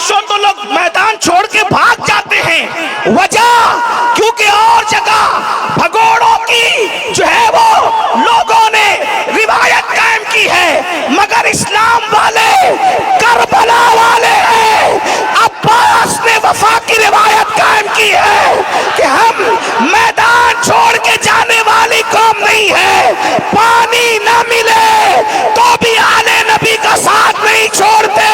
बारिश हो तो लोग मैदान छोड़ के भाग जाते हैं। वजह क्योंकि और जगह भगोड़ों की जो है वो लोगों ने रिवायत कायम की है, मगर इस्लाम वाले करबला वाले हैं। अब्बास ने वफा की रिवायत कायम की है कि हम मैदान छोड़ के जाने वाली कौम नहीं है। पानी ना मिले तो भी आले नबी का साथ नहीं छोड़ते,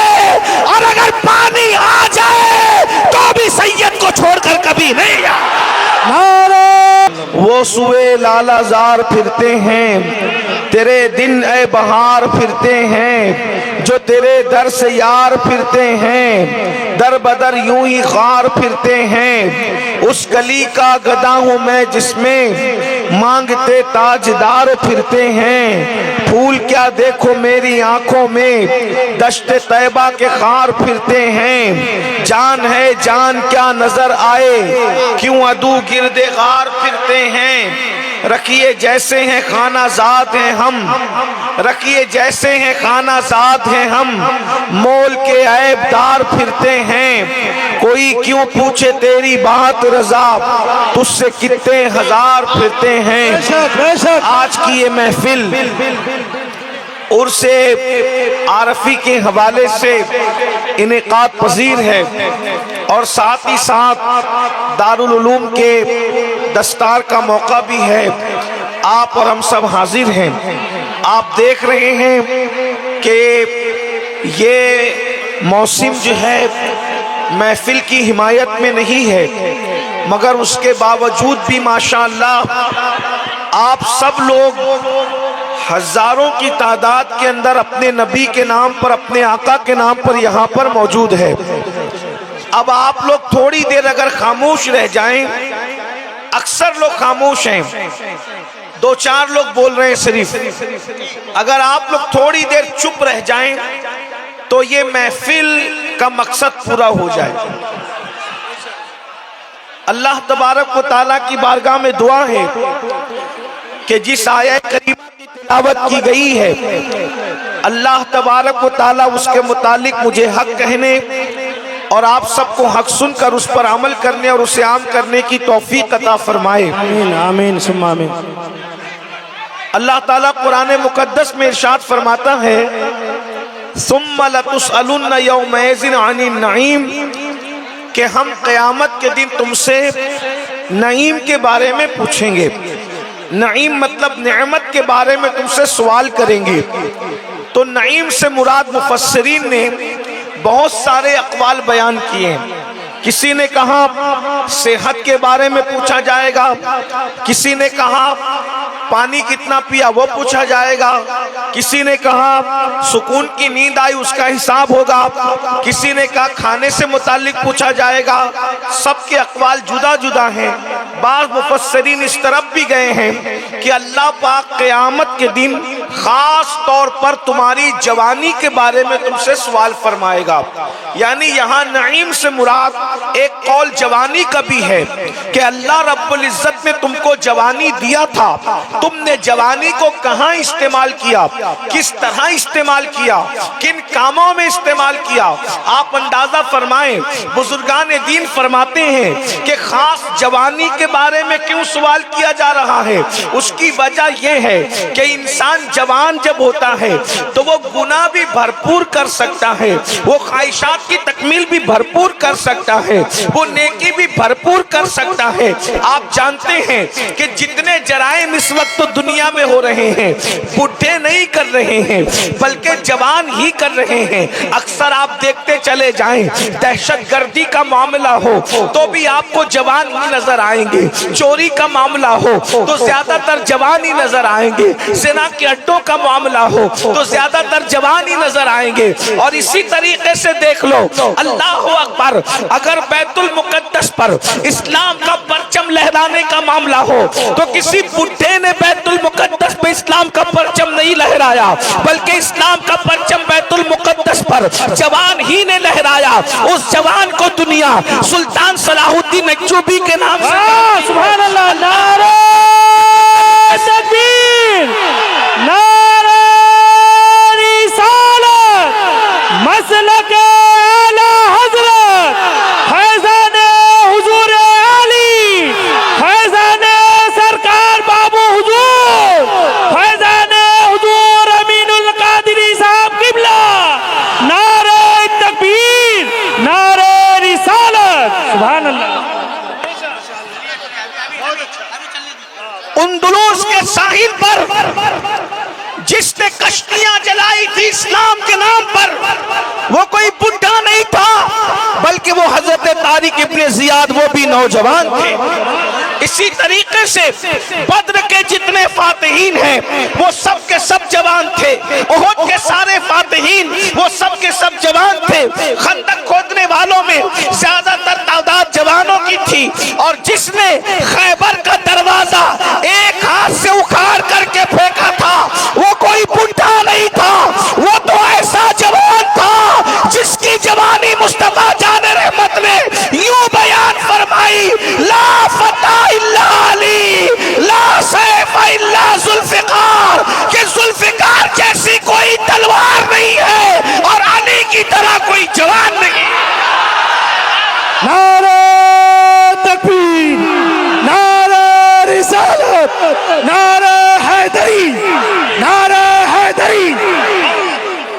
और अगर पानी आ जाए तो भी सैयद को छोड़कर कभी नहीं आए। वो सुए लालाजार फिरते हैं, तेरे दिन ए बहार फिरते हैं, जो तेरे दर से यार फिरते हैं, दर बदर यूं ही खार फिरते हैं। उस गली का गदा हूं मैं जिसमें मांगते ताजदार फिरते हैं। फूल क्या देखो मेरी आंखों में, दश्ते तैबा के खार फिरते हैं। जान है जान क्या नजर आए, क्यों अदू गिरदे गार फिरते हैं। रखिए जैसे हैं खाना जात हैं हम, रखिए जैसे हैं खाना जात हैं हम, मोल के ऐबदार फिरते हैं। कोई क्यों पूछे तेरी बात रजा, तुझसे कितने हजार फिरते हैं। बेशक आज की ये महफिल उर्से आरफी के हवाले से इनेकाद पजीर है, और साथ ही साथ दारुल उलूम के दस्तार का मौका भी है। आप और हम सब हाजिर हैं। आप देख रहे हैं कि ये मौसम जो है महफिल की हिमायत में नहीं है, मगर उसके बावजूद भी माशाअल्लाह आप सब लोग हजारों की तादाद के अंदर अपने नबी के नाम पर, अपने आका के नाम पर यहाँ पर मौजूद है। अब आप लोग थोड़ी देर अगर खामोश रह जाएं, अक्सर लोग खामोश हैं, दो चार लोग बोल रहे हैं सिर्फ, अगर आप लोग थोड़ी देर चुप रह जाएं तो ये महफिल का मकसद पूरा हो जाए। अल्लाह तबारक व तआला की बारगाह में दुआ है कि जिस आयत करीमा की तिलावत की गई है, अल्लाह तबारक व तआला उसके मुतालिक मुझे हक कहने और आप सबको हक सुनकर उस पर अमल करने और उसे आम करने की तौफीक अता फरमाए। आमीन आमीन सुम्मा आमीन। अल्लाह ताला कुरान मुकद्दस में इरशाद फरमाता है, सुम्मा लतुसअलुन्ना यौमइज़िन अनिन नईम, कि हम क़यामत के दिन तुमसे नईम के बारे में पूछेंगे। नईम मतलब नेमत के बारे में तुमसे सवाल करेंगे। तो नईम से मुराद मुफस्सिरीन ने बहुत सारे अक़वाल बयान किए हैं। किसी ने कहा सेहत के बारे में पूछा जाएगा, किसी ने कहा पानी कितना पिया वो पूछा जाएगा, किसी ने कहा सुकून की नींद आई उसका हिसाब होगा, किसी ने कहा खाने से मुतालिक पूछा जाएगा। सबके अक़वाल जुदा जुदा हैं। बाज़ मुफस्सिरीन इस तरफ भी गए हैं कि अल्लाह पाक क़यामत के दिन खास तौर पर तुम्हारी जवानी के बारे में तुमसे सवाल फरमाएगा। यानी यहाँ नईम से मुराद एक कौल जवानी का भी है कि अल्लाह रब्बुल इज्जत ने तुमको जवानी दिया था, तुमने जवानी को कहाँ इस्तेमाल किया, किस तरह इस्तेमाल किया, किन कामों में इस्तेमाल किया। आप अंदाजा फरमाएं, बुजुर्गान दीन फरमाते हैं कि खास जवानी के बारे में क्यों सवाल किया जा रहा है। उसकी वजह यह है कि इंसान जवान जब होता है तो वो गुनाह भी भरपूर कर सकता है, वो ख्वाहिशात की तकमील भी भरपूर कर सकता है, वो नेकी भी भरपूर कर सकता है। आप जानते हैं कि जितने जराइम इस वक्त तो दुनिया में हो रहे हैं, बुढ़े नहीं कर रहे हैं बल्कि जवान ही कर रहे हैं। अक्सर आप देखते चले जाएं, दहशतगर्दी का मामला हो तो भी आपको जवान ही नजर आएंगे, चोरी का मामला हो तो ज्यादातर जवान ही नजर आएंगे, जिना के अड्डों का मामला हो तो ज्यादातर जवान ही नजर आएंगे। और इसी तरीके से देख लो, अल्लाह अकबर, अगर बैतुल मुकद्दस पर इस्लाम का परचम लहराने का मामला हो तो किसी बुढ़े ने बैतुल मुकद्दस पे इस्लाम का परचम नहीं लहराया, बल्कि इस्लाम का परचम बैतुल मुकद्दस पर जवान ही ने लहराया। उस जवान को दुनिया सुल्तान सलाहुद्दीन अय्यूबी के नाम से, सुभान अल्लाह, नारे तकबीर, नारे रिसालत, मसलक आला हज़रत सुभान अल्लाह। अंदलुस के साहिल पर जिसने कश्तियां जलाई थी इस्लाम के नाम पर, वो कोई बुढ़ा नहीं था, बल्कि वो हजरत तारिक इब्ने जियाद, वो भी नौजवान थे। इसी तरीके से बद्र के जितने फातिहीन हैं वो सब के सब जवान थे। उहुद के सारे फातिहीन वो सब के सब जवान थे। खंदक खोदने वालों में ज्यादातर तादाद जवानों की थी। और जिसने खैबर का दरवाजा एक हाथ से उखाड़ करके फेंका था वो कोई बुढ़ा नहीं था, वो तो ऐसा जवान था जिसकी जवानी मुस्तफा जाने रहमत ने यूं बयान फरमाई, ला फतह इल्ला अली, ला सैफ इल्ला जुल्फिकार, कि जुल्फिकार जैसी कोई तलवार नहीं है और अली की तरह कोई जवान नहीं। नारे तकबीर, नारे रिसालत, नारे हैदरी, नारे हैदरी।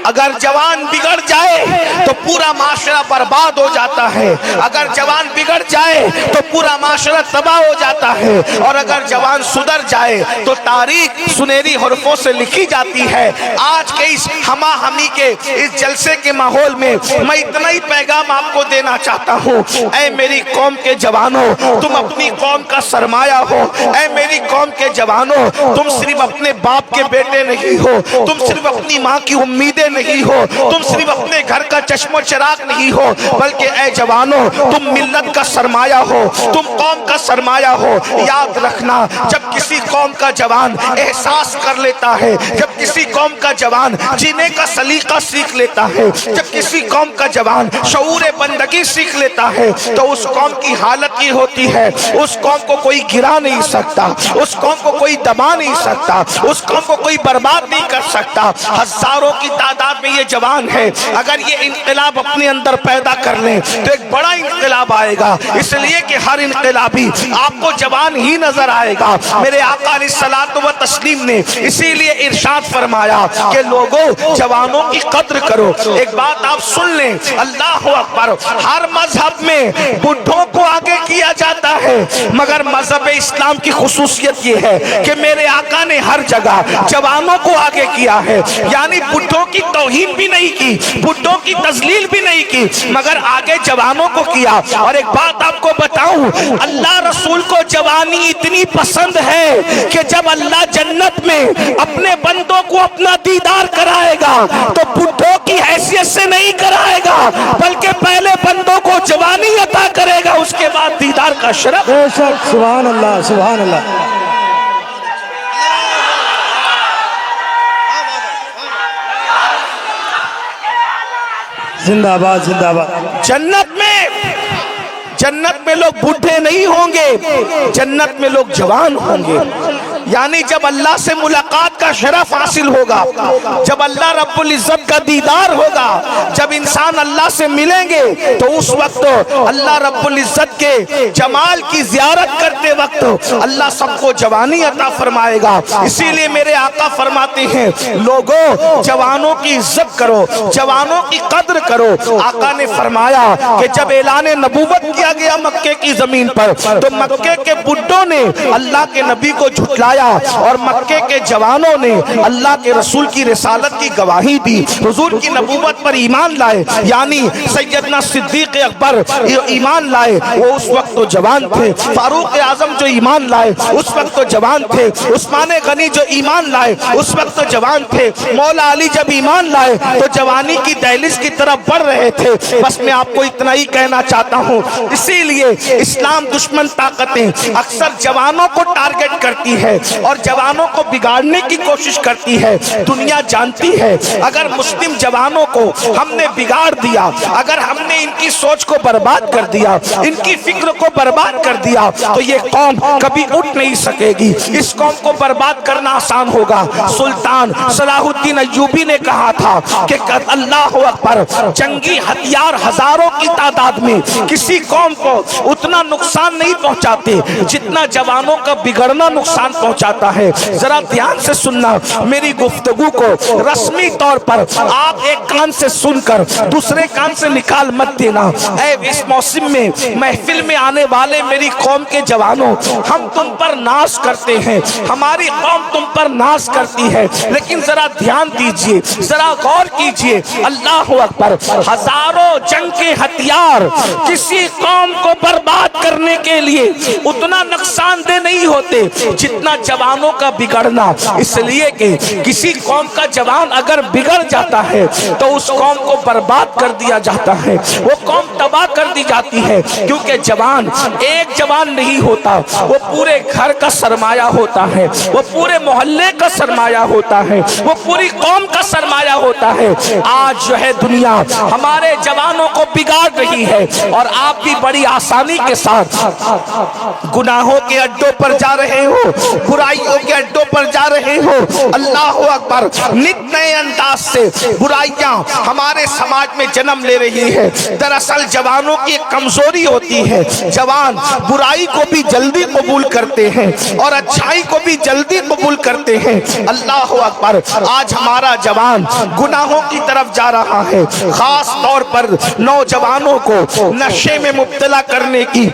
अगर जवान बिगड़ जाए तो पूरा माशरा बर्बाद हो जाता है, अगर जवान बिगड़ जाए तो पूरा माशरा तबाह हो जाता है, और अगर जवान सुधर जाए तो तारीख सुनहरी हरफों से लिखी जाती है। आज के इस हमा हमी के इस जलसे के माहौल में मैं इतना ही पैगाम आपको देना चाहता हूँ, ऐ मेरी कौम के जवानों, तुम अपनी कौम का सरमाया हो। ऐ मेरी कौम के जवानों, तुम सिर्फ अपने बाप के बेटे नहीं हो, तुम सिर्फ अपनी माँ की उम्मीदें नहीं हो, तुम सिर्फ अपने घर का चश्मो चिराग नहीं हो, बल्कि ऐ जवानों तुम मिल्लत का सरमाया हो, तुम कौम का सरमाया हो। याद रखना, जब किसी कौम का जवान एहसास कर लेता है, जब किसी कौम का जवान जीने का सलीका सीख लेता है, जब किसी कौम का जवान शऊर बंदगी सीख लेता है, तो उस कौम की हालत ये होती है, उस कौम को कोई गिरा नहीं सकता, उस कौम को कोई दबा नहीं सकता, उस कौम को कोई बर्बाद नहीं कर सकता। हजारों की तादाद में ये जवान है, अगर ये इनकलाब अपने अंदर पैदा कर ले तो एक बड़ा इनकलाब आएगा। इसलिए कि हर इनकलाबी आपको जवान ही नजर आएगा। मेरे आका अलैहिस्सलातु व तस्लीम ने इसीलिए इरशाद फरमाया कि लोगों जवानों की कद्र करो। एक बात आप सुन लें, अल्लाह अकबर, हर मजहब में बुढ़ों को आगे किया जाता है, मगर मजहब इस्लाम की खुसूसियत ये है कि मेरे आका ने हर जगह जवानों को आगे किया है। यानी बुढ़ों की तौहीन भी नहीं की, बुढ़ों की तजलील भी नहीं की, मगर आगे जवानों को किया। और एक बात आपको बताऊं, अल्लाह रसूल को जवानी इतनी पसंद है कि जब अल्लाह जन्नत में अपने बंदों को अपना दीदार कराएगा तो बुढ़ों की हैसियत से नहीं कराएगा, बल्कि पहले बंदों को जवानी अता करेगा, उसके बाद दीदार का शरफ। बेशक, सुभान अल्लाह, सुभान अल्लाह। जिंदाबाद, जिंदाबाद। जन्नत में लोग बूढ़े नहीं होंगे, जन्नत में लोग जवान होंगे। यानी जब अल्लाह से मुलाकात का शरफ हासिल होगा, जब अल्लाह रब्बुल इज्जत का दीदार होगा, जब इंसान अल्लाह से मिलेंगे तो उस वक्त अल्लाह रब्बुल इज्जत के जमाल की जियारत करते वक्त अल्लाह सबको जवानी अता फरमाएगा। इसीलिए मेरे आका फरमाते हैं, लोगों जवानों की इज्जत करो, जवानों की कद्र करो। आका ने फरमाया कि जब ऐलान नबूवत किया गया मक्के की जमीन पर, तो मक्के के बुड्ढों ने अल्लाह के नबी को झुटलाया और मक्के के जवानों ने अल्लाह के रसूल की रिसालत की गवाही दी, हुजूर की नबूवत पर ईमान लाए। यानी सैयदना सिद्दीक अकबर ईमान लाए, वो उस वक्त तो जवान थे। फारूक आजम जो ईमान लाए उस वक्त तो जवान थे। उस्मान गनी जो ईमान लाए उस वक्त तो जवान थे। मौला अली जब ईमान लाए तो जवानी की दहलीज की तरफ बढ़ रहे थे। बस मैं आपको इतना ही कहना चाहता हूँ। इसीलिए इस्लाम दुश्मन ताकतें अक्सर जवानों को टारगेट करती है और जवानों को बिगाड़ने की कोशिश करती है। दुनिया जानती है अगर मुस्लिम जवानों को हमने बिगाड़ दिया, अगर हमने इनकी सोच को बर्बाद कर दिया, इनकी फिक्र को बर्बाद कर दिया, तो ये कौम कभी उठ नहीं सकेगी। इस कौम को बर्बाद करना आसान होगा। सुल्तान सलाहुद्दीन अय्यूबी ने कहा था कि अल्लाह अकबर, जंगी हथियार हजारों की तादाद में किसी कौम को उतना नुकसान नहीं पहुंचाते जितना जवानों का बिगड़ना नुकसान पहुंचा जाता है। जरा ध्यान से सुनना मेरी गुफ्तगू को, रस्मी तौर पर आप एक कान से सुनकर दूसरे कान से निकाल मत देना। इस मौसम में महफिल में आने वाले मेरी कौम के जवानों, हम तुम पर नाश करते हैं, हमारी कौम तुम पर नाश करती है, लेकिन जरा ध्यान दीजिए, जरा गौर कीजिए। अल्लाह अकबर। हजारों जंग के हथियार किसी कौम को बर्बाद करने के लिए उतना नुकसानदेह नहीं होते जितना जवानों का बिगड़ना। इसलिए कि किसी कौम का जवान अगर बिगड़ जाता है तो उस कौम को बर्बाद कर दिया जाता है, वो कौम तबाह कर दी जाती है। क्योंकि जवान एक जवान नहीं होता, वो पूरे घर का सरमाया होता है, वो पूरे मोहल्ले का सरमाया होता है, वो पूरी कौम का सरमाया होता है। आज जो है दुनिया हमारे जवानों को बिगाड़ रही है और आप भी बड़ी आसानी के साथ गुनाहों के अड्डों पर जा रहे हो, बुराइयों के अड्डों पर जा रहे हो। अल्लाह अकबर। नित नए अंदाज से बुराइयां हमारे समाज में जन्म ले रही है। दरअसल जवानों की एक कमजोरी होती है, जवान बुराई को भी जल्दी कबूल करते हैं और अच्छाई को भी जल्दी कबूल करते हैं। अल्लाह अकबर। आज हमारा जवान गुनाहों की तरफ जा रहा है। खास तौर पर नौजवानों को नशे में मुब्तला करने की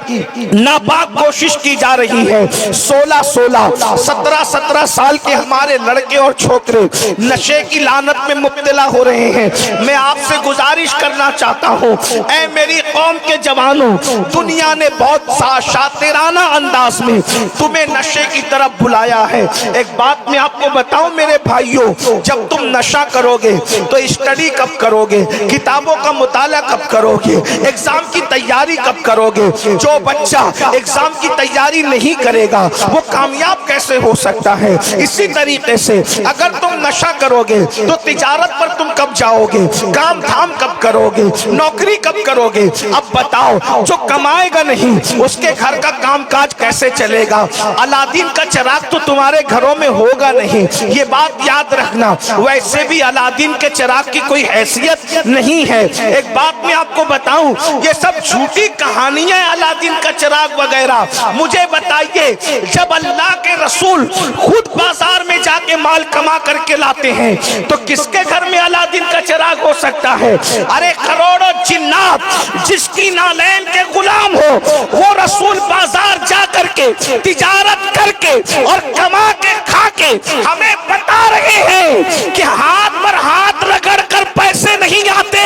नापाक कोशिश की जा रही है। 16-16, 17-17 साल के हमारे लड़के और छोकरे नशे की लानत में मुब्तला हो रहे हैं। मैं आपसे गुजारिश करना चाहता हूँ, ऐ मेरी कौम के जवानों, दुनिया ने बहुत शातिराना अंदाज में तुम्हें नशे की तरफ बुलाया है। एक बात मैं आपको बताऊं मेरे भाइयों, जब तुम नशा करोगे तो स्टडी कब करोगे, किताबों का मुताला कब करोगे, एग्जाम की तैयारी कब करोगे। जो बच्चा एग्जाम की तैयारी नहीं करेगा वो कामयाब कैसे हो सकता है। इसी तरीके से अगर तुम नशा करोगे तो तिजारत पर तुम कब जाओगे, काम धाम कब करोगे, नौकरी कब करोगे। अब बताओ, जो कमाएगा नहीं उसके घर का कामकाज कैसे चलेगा। अलादीन का चिराग तो तुम्हारे घरों में होगा नहीं, ये बात याद रखना। वैसे भी अलादीन के चिराग की कोई हैसियत नहीं है। एक बात मैं आपको बताऊं, ये सब झूठी कहानियां, अलादीन का चिराग वगैरह। मुझे बताइए, जब अल्लाह के रसूल खुद बाजार में जाके माल कमा करके लाते हैं तो किसके घर में अलादीन का चिराग हो सकता है। अरे करोड़ों जिन्नात जिसकी नालैन के गुलाम हो, वो रसूल बाजार जा करके तिजारत करके और कमा के खा के हमें बता रहे हैं कि हाथ पर हाथ रगड़ कर पैसे नहीं आते।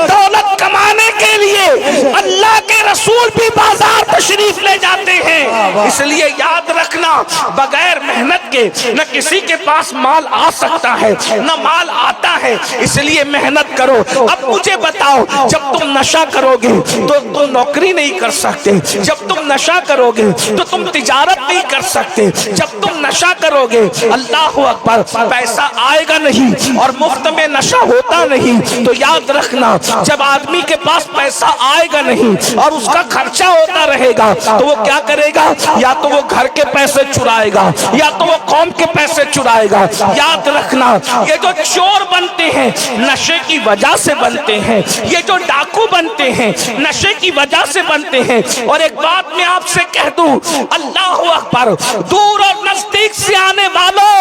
दौलत कमाने के लिए अल्लाह के रसूल भी बाजार तशरीफ ले जाते हैं। इसलिए याद रखना, बगैर मेहनत के न किसी के पास माल आ सकता है न माल आता है। इसलिए मेहनत करो। अब मुझे बताओ, जब तुम नशा करोगे तो तुम नौकरी नहीं कर सकते, जब तुम नशा करोगे तो तुम तिजारत नहीं कर सकते, जब तुम नशा करोगे अल्लाह अकबर पैसा आएगा नहीं और मुफ्त में नशा होता नहीं। तो याद रखना, जब आदमी के पास पैसा आएगा नहीं और उसका खर्चा होता रहेगा तो वो क्या करेगा, या तो वो घर के पैसे चुराएगा या तो वो कौम के पैसे चुराएगा। याद रखना, ये जो चोर बनते हैं नशे की वजह से बनते हैं, ये जो डाकू बनते हैं नशे की वजह से बनते हैं। और एक बात मैं आपसे कह दूं, अल्लाह अकबर, दूर और नजदीक से आने वालों,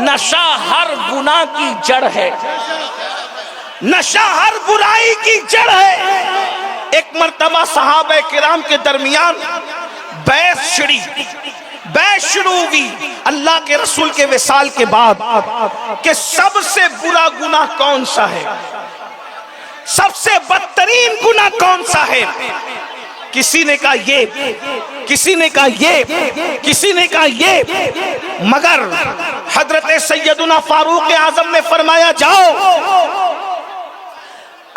नशा हर गुनाह की जड़ है, नशा हर बुराई की जड़ है। एक मर्तबा सहाबा किराम के दरमियान बहस शुरू हुई अल्लाह के रसूल के विसाल के बाद कि सबसे बुरा गुनाह कौन सा है, सबसे बदतरीन गुनाह कौन सा है। किसी ने कहा ये, किसी ने कहा ये, किसी ने कहा ये, मगर हजरत सैयदुना फारूक आजम ने फरमाया, जाओ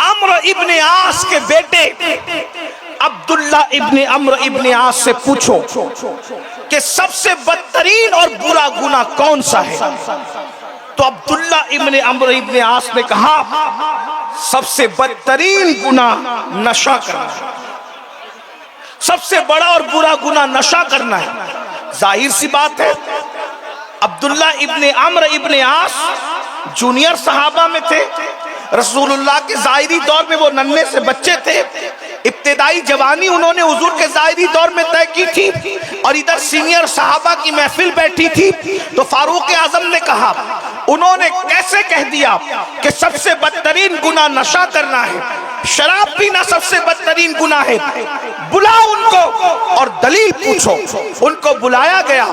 अम्र इब्ने आस के बेटे अब्दुल्ला इब्ने अम्र इब्ने आस से पूछो कि सबसे बदतरीन और बुरा गुनाह कौन सा है। तो अब्दुल्ला इब्ने अम्र इब्ने आस ने कहा, सबसे बदतरीन गुनाह नशा करना, सबसे बड़ा और बुरा गुनाह नशा करना है। जाहिर सी बात है, अब्दुल्ला इब्ने अम्र इब्ने आस जूनियर सहाबा में थे, रसूलुल्लाह के ज़ाहिरी दौर में वो नन्हे से बच्चे थे। इब्तिदाई जवानी उन्होंने हुजूर के ज़ाहिरी दौर में तय की थी और इधर सीनियर सहाबा की महफिल बैठी थी। तो फारूक आजम ने कहा, उन्होंने कैसे कह दिया कि सबसे बदतरीन गुनाह नशा करना है, शराब पीना सबसे बदतरीन गुनाह है, बुलाओ उनको और दलील पूछो। उनको बुलाया गया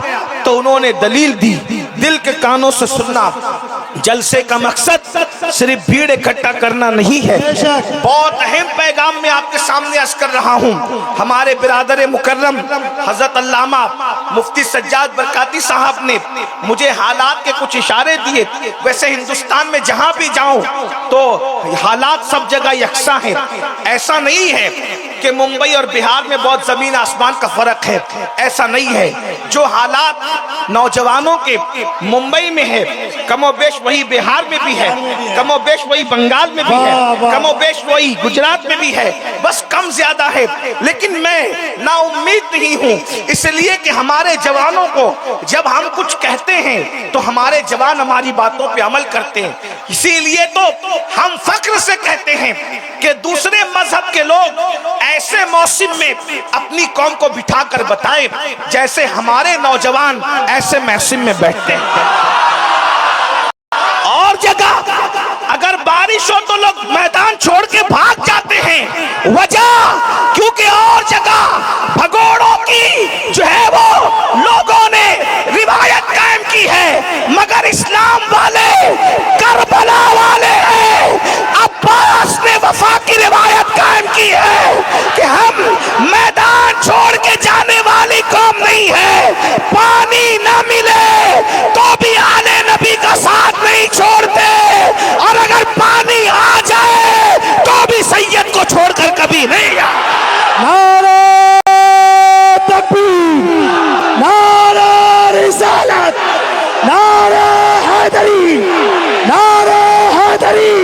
तो उन्होंने दलील दी। दिल के कानों से सुनना, जलसे का मकसद सिर्फ भीड़ इकट्ठा करना नहीं है। बहुत अहम पैगाम मैं आपके सामने अर्ज कर रहा हूँ। हमारे बिरादर मुकर्रम हजरत अल्लामा मुफ्ती सज्जाद बरकाती साहब ने मुझे हालात के कुछ इशारे दिए। वैसे हिंदुस्तान में जहाँ भी जाऊं तो हालात सब जगह यकसा है। ऐसा नहीं है कि मुंबई और बिहार में बहुत जमीन आसमान का फर्क है, ऐसा नहीं है। जो हालात नौजवानों के मुंबई में है, कमोबेश वही बिहार में भी है, कमोबेश वही बंगाल में भी है, कमोबेश वही गुजरात में भी है, बस कम ज्यादा है। लेकिन मैं ना उम्मीद नहीं हूँ, इसलिए कि हमारे जवानों को जब हम कुछ कहते हैं तो हमारे जवान हमारी बातों पे अमल करते हैं। इसीलिए तो हम फख्र से कहते हैं कि दूसरे मजहब के लोग ऐसे मौसम में अपनी कौम को बिठाकर बताएं जैसे हमारे नौजवान ऐसे मौसम में बैठते हैं। और जगह अगर बारिश हो तो लोग मैदान छोड़ के भाग जाते हैं। वजह क्योंकि और जगह भगोड़ों की जो है वो लोगों ने रिवायत कायम की है, मगर इस्लाम वाले करबला वाले हैं। अब्बास ने वफा की रिवायत कायम की है कि हम मैदान छोड़ के जाने वाली कौम नहीं है। पानी ना मिले तो भी आले नबी का साथ नहीं छोड़ते, और अगर पानी आ जाए तो भी सैयद को छोड़कर कभी नहीं। नारे तकबीर, नारे रिसालत, नारे हैदरी, नारे हैदरी।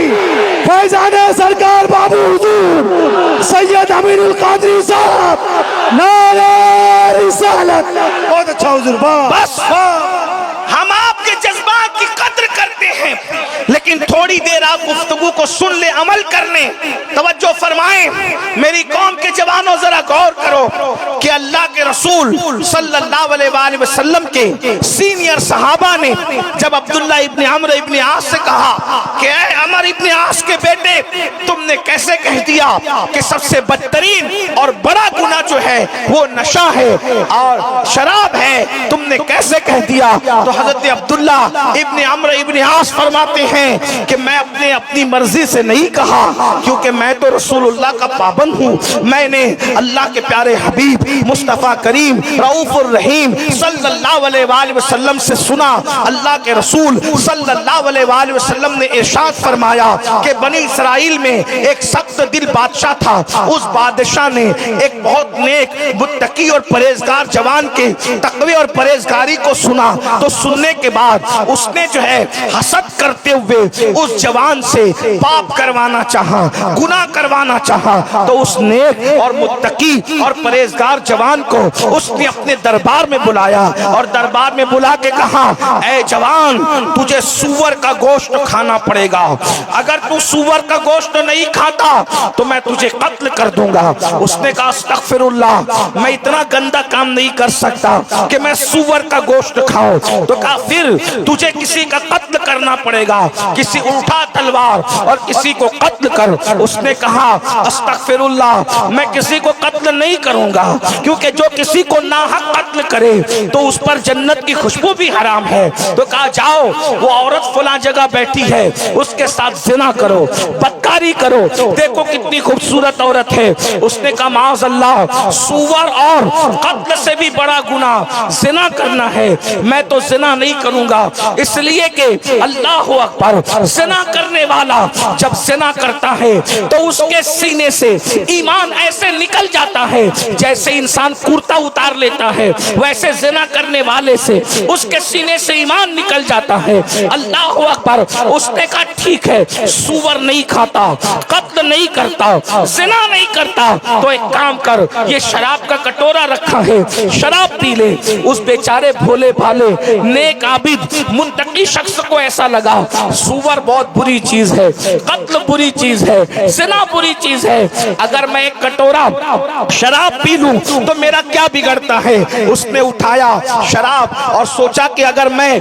फैजाने सरकार बाबू हुजूर सैयद अमीरुल कादरी साहब, नारे रिसालत। बहुत अच्छा हुजूर, बस हम आपके जज्बात की कद्र करते हैं, लेकिन थोड़ी देर आप गुफ्तगू को सुन ले, अमल करने तवज्जो फरमाएं। मेरी कौम के जवानों जरा गौर करो कि अल्लाह के रसूल सल्लल्लाहु अलैहि वसल्लम के सीनियर सहाबा ने जब अब्दुल्ला इब्ने अम्र इब्ने आस से कहा कि ऐ अमर इब्ने आस के बेटे, तुमने कैसे कह दिया कि सबसे बदतरीन और बड़ा गुनाह जो है वो नशा है और शराब है, तुमने कैसे कह दिया? तो हजरत अब्दुल्ला इब्ने अम्र इब्ने आस फरमाते हैं कि मैं अपनी मर्जी से नहीं कहा, क्योंकि मैं तो रसूलुल्लाह का पाबंद हूँ। मैंने अल्लाह के प्यारे हबीब मुस्तफ़ा करीम रऊफुर रहीम सल्लल्लाहु अलैहि वसल्लम से सुना। अल्लाह के रसूल सल्लल्लाहु अलैहि वसल्लम ने इरशाद फरमाया कि बनी इसराइल में एक सख्त दिल बादशाह था। उस बादशाह ने एक बहुत नेक मुत्तकी और परहेजगार जवान के तकवे और परहेजगारी को सुना। तो सुनने के बाद उसने जो है हसद करते हुए उस जवान से पाप करवाना चाहा, गुनाह करवाना चाहा। तो उस नेक और मुत्तकी और परहेजगार जवान को उसने अपने दरबार में बुलाया और दरबार में बुला के कहा, ऐ जवान, तुझे सूअर का गोश्त खाना पड़ेगा। अगर तू सूअर का गोश्त नहीं खाता तो मैं तुझे कत्ल कर दूंगा। उसने कहा, अस्तगफिरुल्लाह, मैं इतना गंदा काम नहीं कर सकता कि मैं सूअर का गोश्त खाऊं। तो कहा, फिर तुझे किसी का कत्ल करना पड़ेगा, किसी उठा तलवार और किसी को कत्ल कर। उसने कहा, अस्तगफिरुल्लाह, मैं किसी को कत्ल नहीं करूंगा, क्योंकि जो किसी को नाहक कत्ल करे तो उस पर जन्नत की खुशबू भी हराम है। तो कहा, जाओ, वो औरत फला जगह बैठी है, उसके साथ जिना करो, बदकारी करो, देखो कितनी खूबसूरत औरत है। उसने कहा, माज़ अल्लाह, सूअर और कत्ल से भी बड़ा गुनाह जिना करना है, मैं तो जिना नहीं करूंगा। इसलिए कि अल्लाहु अकबर, जिना करने वाला जब जिना करता है तो उसके सीने से ईमान ऐसे निकल जाता है जैसे इंसान कुर्ता उतार लेता है, वैसे जिना करने वाले से उसके सीने से ईमान निकल जाता है। अल्लाहु अकबर। उसने कहा, ठीक है, सूअर नहीं खाता, कत्ल नहीं करता, जिना नहीं करता, तो एक काम कर, ये शराब का कटोरा रखा है, शराब पी ले। उस बेचारे भोले भाले नेक आबिद मुंतकी शख्स को ऐसा लगा सुवर बहुत बुरी चीज है, कत्ल बुरी चीज है, जिना बुरी चीज है, अगर मैं एक कटोरा शराब पी लूं तो मेरा क्या बिगड़ता है। उसने उठाया शराब और सोचा कि अगर मैं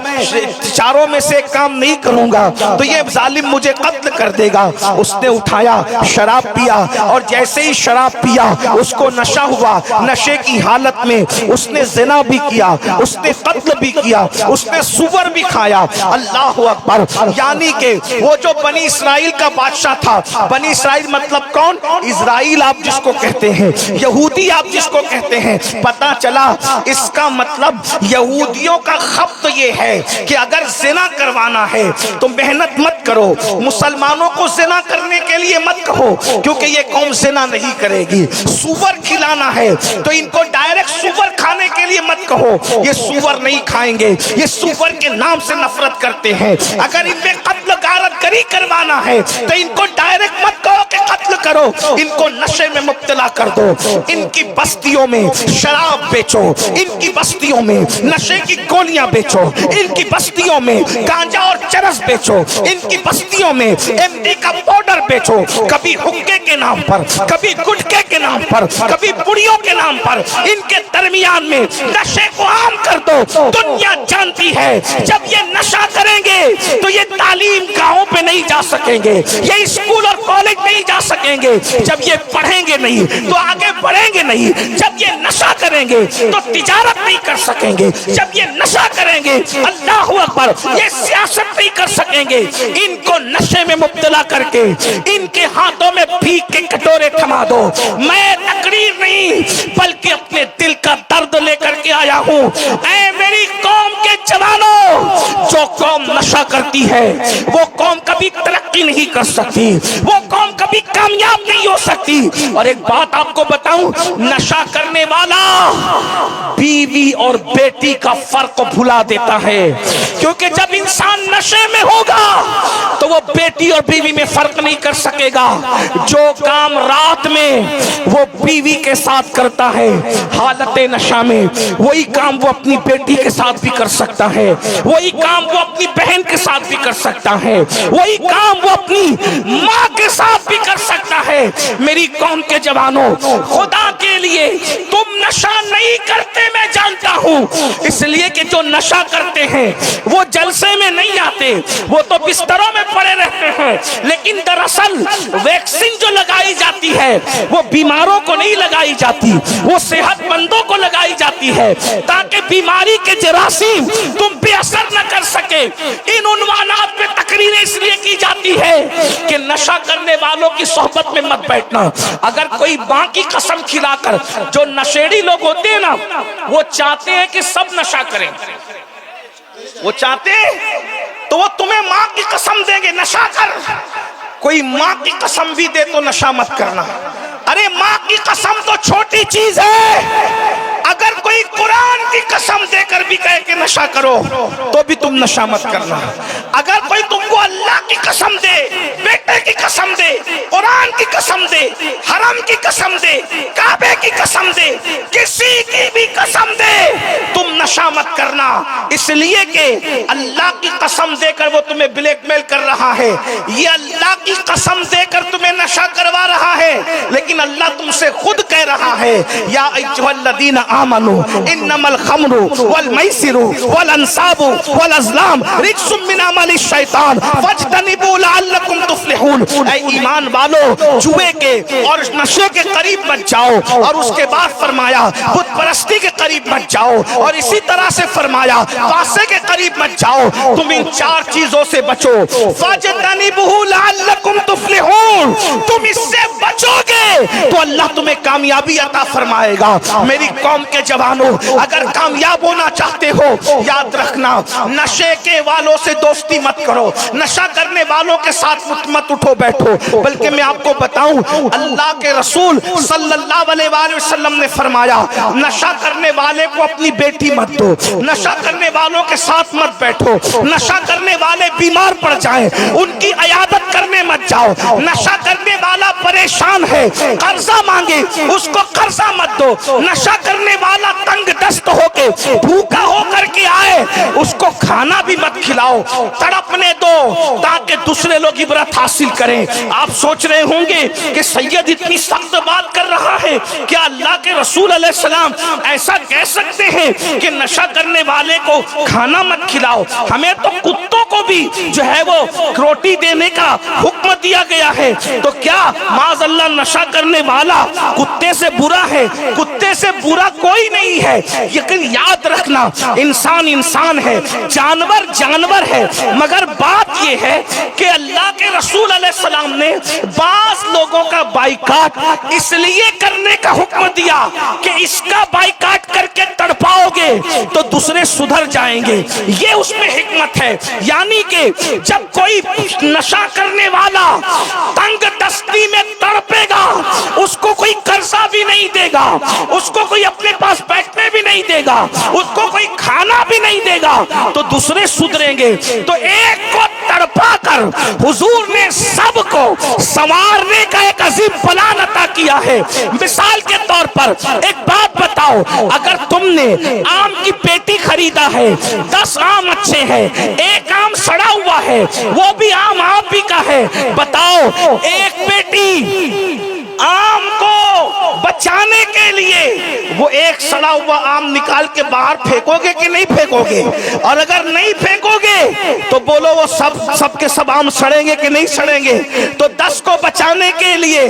चारों में से काम नहीं करूंगा तो ये जालिम मुझे कत्ल कर देगा। उसने उठाया शराब पिया और जैसे ही शराब पिया उसको नशा हुआ। नशे की हालत में उसने जिना भी किया, उसने कत्ल भी किया, उसने सुवर भी खाया। अल्लाह अकबर। यानी कि वो जो बनी इसराइल का बादशाह था, बनी इसराइल मतलब कौन? इजराइल आप जिसको कहते हैं, यहूदी आप जिसको कहते हैं। पता चला इसका मतलब यहूदियों का खप्त ये है कि अगर जिना करवाना है तो मेहनत मत करो, मुसलमानों को जिना करने के लिए मत कहो क्योंकि ये कौम जिना नहीं करेगी। सुवर खिलाना है तो इनको डायरेक्ट सुवर खाने के लिए मत कहो, ये सुवर नहीं खाएंगे, ये सुवर के नाम से नफरत करते हैं। अगर इनमें कत्ल गारतगरी करवाना है तो इनको डायरेक्ट मत कहो कि कत्ल करो, इनको नशे में मुब्तला कर दो। इनकी बस्तियों में शराब बेचो, इनकी बस्तियों में नशे की गोलियां बेचो, इनकी बस्तियों में गांजा और चरस बेचो, इनकी बस्तियों में एमडी का पाउडर बेचो। कभी हुक्के के नाम पर, कभी गुटखे के नाम पर, कभी पुड़ियों के नाम पर, इनके दरमियान में नशे को आम कर दो। दुनिया जानती है जब ये नशा करेंगे तो ये तालीम गांवों पे नहीं जा सकेंगे, ये स्कूल और कॉलेज नहीं जा सकेंगे। जब ये पढ़ेंगे नहीं तो आगे बढ़ेंगे नहीं। जब ये नशा करेंगे तो तिजारत नहीं कर सकेंगे। जब ये नशा करेंगे अल्लाह अकबर ये सियासत नहीं कर सकेंगे। इनको नशे में मुब्तला करके इनके हाथों में भीख के कटोरे थमा दो। मैं तकरीर नहीं बल्कि अपने दिल का दर्द लेकर के आया हूँ। ऐ मेरी कौम के जवानों, जो कौम नशा करती है वो कौम कभी तरक्की नहीं कर सकती, वो कौम कभी कामयाब नहीं हो सकती। और एक बात आपको बताऊं, नशा करने वाला बीवी और बेटी का फर्क भुला देता है, क्योंकि जब इंसान नशे में होगा तो वो बेटी और बीवी में फर्क नहीं कर सकेगा। जो काम रात में वो बीवी के साथ करता है हालत नशा में, वही काम वो अपनी बेटी के साथ भी कर सकता है, वही काम वो अपनी बहन के साथ भी कर सकता है, वही काम वो अपनी माँ के साथ भी कर सकता है। मेरी कौम के जवानों, खुदा के लिए तुम नशा नहीं करते, मैं जानता हूँ, इसलिए कि जो नशा करते हैं वो जलसे में नहीं आते, वो तो बिस्तरों में पड़े रहते हैं। लेकिन दरअसल वैक्सीन जो लगाई जाती है वो बीमारों को नहीं लगाई जाती, वो सेहतमंदों को लगाई जाती है ताकि बीमारी के जरासीम तुम बेअसर न कर सके। इन उन्वानात पे तकरीरें इसलिए की जाती है कि नशा करने वालों की सोहबत में मत बैठना। अगर कोई मां की कसम खिलाकर, जो नशेड़ी लोग होते हैं ना, वो चाहते हैं कि सब नशा करें, वो चाहते तो वो तुम्हें मां की कसम देंगे नशा कर। कोई मां की कसम भी दे तो नशा मत करना। अरे मां की कसम तो छोटी चीज है, अगर कोई कुरान की कसम देकर भी कहे कि नशा करो तो भी तुम नशा मत करना। अगर कोई तुमको अल्लाह की कसम दे, बेटे की कसम दे, कुरान की कसम दे, हरम की कसम दे, काबे की कसम दे, किसी की भी कसम दे, तुम नशा मत करना। इसलिए कि अल्लाह की कसम देकर वो तुम्हें ब्लैकमेल कर रहा है, ये अल्लाह की कसम देकर तुम्हें नशा करवा रहा है, लेकिन अल्लाह तुमसे खुद कह रहा है, या अय्युहल्लज़ीना आमनू इन्नमल खम्रु वल मैसिरु वल अंसाबु वल अज़लाम रिज्सुम मिन अमलि शैतान फज्तनिबू लअल्लकुम तुफ्लिहून। ऐ ईमान वालो, जुए के और नशे के करीब मत जाओ। और उसके बाद फरमाया बुत परस्ती के करीब मत जाओ, और इसी तरह से फरमाया पासे के करीब मत जाओ। तुम इन चार चीजों से बचो। फज्तनिबू लअल्लकुम तुफ्लिहून, तुम इससे बचोगे तो अल्लाह तुम्हें कामयाबी अता फरमाएगा। मेरी कौम के जवानों, अगर कामयाब होना चाहते हो, याद रखना, नशे के वालों से दोस्ती मत करो, नशा करने वालों के साथ मत उठो बैठो। बल्कि मैं आपको बताऊं, अल्लाह के रसूल सल्लल्लाहु अलैहि वसल्लम ने फरमाया, नशा करने वाले को अपनी बेटी मत दो, नशा करने वालों के साथ मत बैठो, नशा करने वाले बीमार पड़ जाएं उनकी इयादत करने मत जाओ, नशा करने वाला परेशान है कर्जा मांगे उसको कर्जा मत दो, नशा करने वाला तंग दस्त होके भूखा होकर के आए उसको खाना भी मत खिलाओ, तड़पने दो ताकि दूसरे लोग इबरत हासिल करें। आप सोच रहे होंगे कि सैयद इतनी सख्त बात कर रहा है, क्या अल्लाह के रसूल अलैहिस्सलाम ऐसा कह सकते हैं कि नशा करने वाले को खाना मत खिलाओ? हमें तो कुत्तों को भी जो है वो रोटी देने का हुक्म दिया गया है। तो क्या माज़अल्लाह नशा करने वाला कुत्ते से बुरा है? कुत्ते से बुरा कोई नहीं है, लेकिन याद रखना, इंसान इंसान है, जानवर जानवर है। मगर बात यह है कि अल्लाह के रसूल अलैहिस्सलाम ने बास लोगों का बाइकाट इसलिए करने का हुक्म दिया कि इसका बाइकाट करके तड़पाओगे तो दूसरे सुधर जाएंगे। ये उसमें हिकमत है। यानी कि जब कोई नशा करने वाला तंग दस्ती में तड़पेगा, उसको कोई कर्जा भी नहीं देगा, उसको कोई अपने पास बैठने भी नहीं देगा, उसको कोई खाना भी नहीं देगा, तो दूसरे सुधरेंगे। तो एक को तड़पा कर हुजूर ने सबको संवारने का एक अजीम प्लान अता किया है। मिसाल के तौर पर एक बात बताओ, अगर तुमने आम की पेटी खरीदा है, 10 आम अच्छे हैं, एक आम सड़ा हुआ है, वो भी आम आप ही का है, बताओ एक पेटी आम को बचाने के लिए वो एक सड़ा हुआ आम निकाल के बाहर फेंकोगे कि नहीं फेंकोगे? और अगर नहीं फेंकोगे तो बोलो वो सब के सब आम सड़ेंगे कि नहीं सड़ेंगे? तो 10 को बचाने के लिए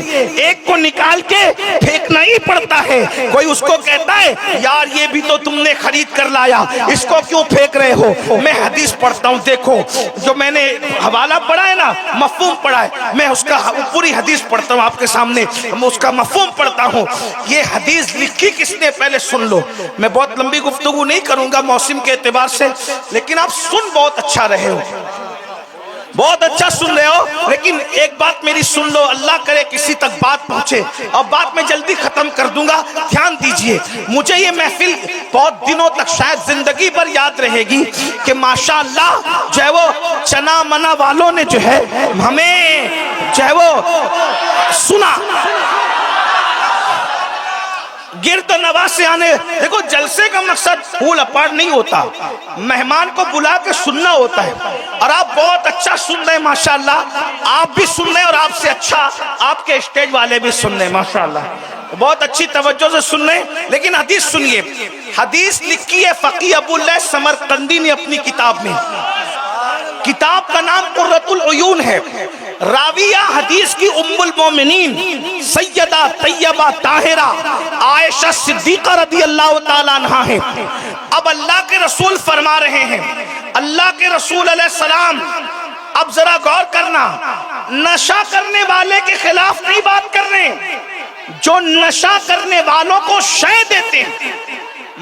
एक को निकाल के फेंकना ही पड़ता है। कोई उसको कहता है यार ये भी तो तुमने खरीद कर लाया, इसको क्यों फेंक रहे हो? मैं हदीस पढ़ता हूँ, देखो जो मैंने हवाला पढ़ा है ना, मफहूम पढ़ा है, मैं उसका पूरी हदीस पढ़ता हूँ आपके सामने, मैं उसका मफहूम पढ़ता हूँ। ये हदीस लिखी किसने पहले सुन लो। मैं बहुत लंबी गुफ्तगू नहीं करूंगा मौसम के एतबार से, लेकिन आप सुन बहुत अच्छा रहे हो, बहुत अच्छा सुन रहे हो, लेकिन एक बात मेरी सुन लो, अल्लाह करे किसी तक बात पहुंचे। और बात मैं जल्दी खत्म कर दूंगा, ध्यान दीजिए। मुझे ये महफिल बहुत दिनों तक शायद जिंदगी भर याद रहेगी कि माशाअल्लाह जो है वो चना मना वालों ने जो है हमें जो है वो सुना। गिरद नवाज से आने, देखो जलसे का मकसद फूल अपार नहीं होता, मेहमान को बुला के सुनना होता है। और आप बहुत अच्छा सुन रहे हैं माशाअल्लाह, आप भी सुन रहे हैं और आपसे अच्छा आपके स्टेज वाले भी सुन रहे हैं माशाअल्लाह, बहुत अच्छी तवज्जो से सुन रहे हैं। लेकिन हदीस सुनिए, हदीस लिखी है फकीह अबुल्लाह समरकंदी ने अपनी किताब में। किताब का नाम कुर्रतुल उयून है। राविया हदीस की उम्मुल मोमिनीन सैयदा तैयबा ताहिरा आयशा सिद्दीका रदियल्लाहु ताला अन्हा है। अब अल्लाह के रसूल फरमा रहे हैं, अल्लाह के रसूल अलैहिस्सलाम, अब जरा गौर करना, नशा करने वाले के खिलाफ नहीं बात कर रहे, जो नशा करने वालों को शय देते हैं,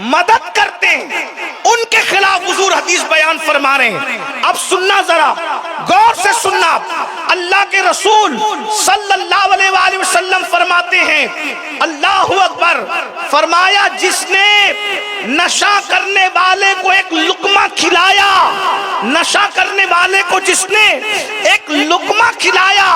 मदद करते हैं, उनके खिलाफ हुजूर हदीस बयान फरमा रहे हैं। अब सुनना, जरा गौर से सुनना। अल्लाह के रसूल सल्लल्लाहु अलैहि वसल्लम फरमाते हैं, अल्लाहु अकबर, फरमाया जिसने नशा करने वाले को एक लुकमा खिलाया, नशा करने वाले को जिसने एक लुकमा खिलाया,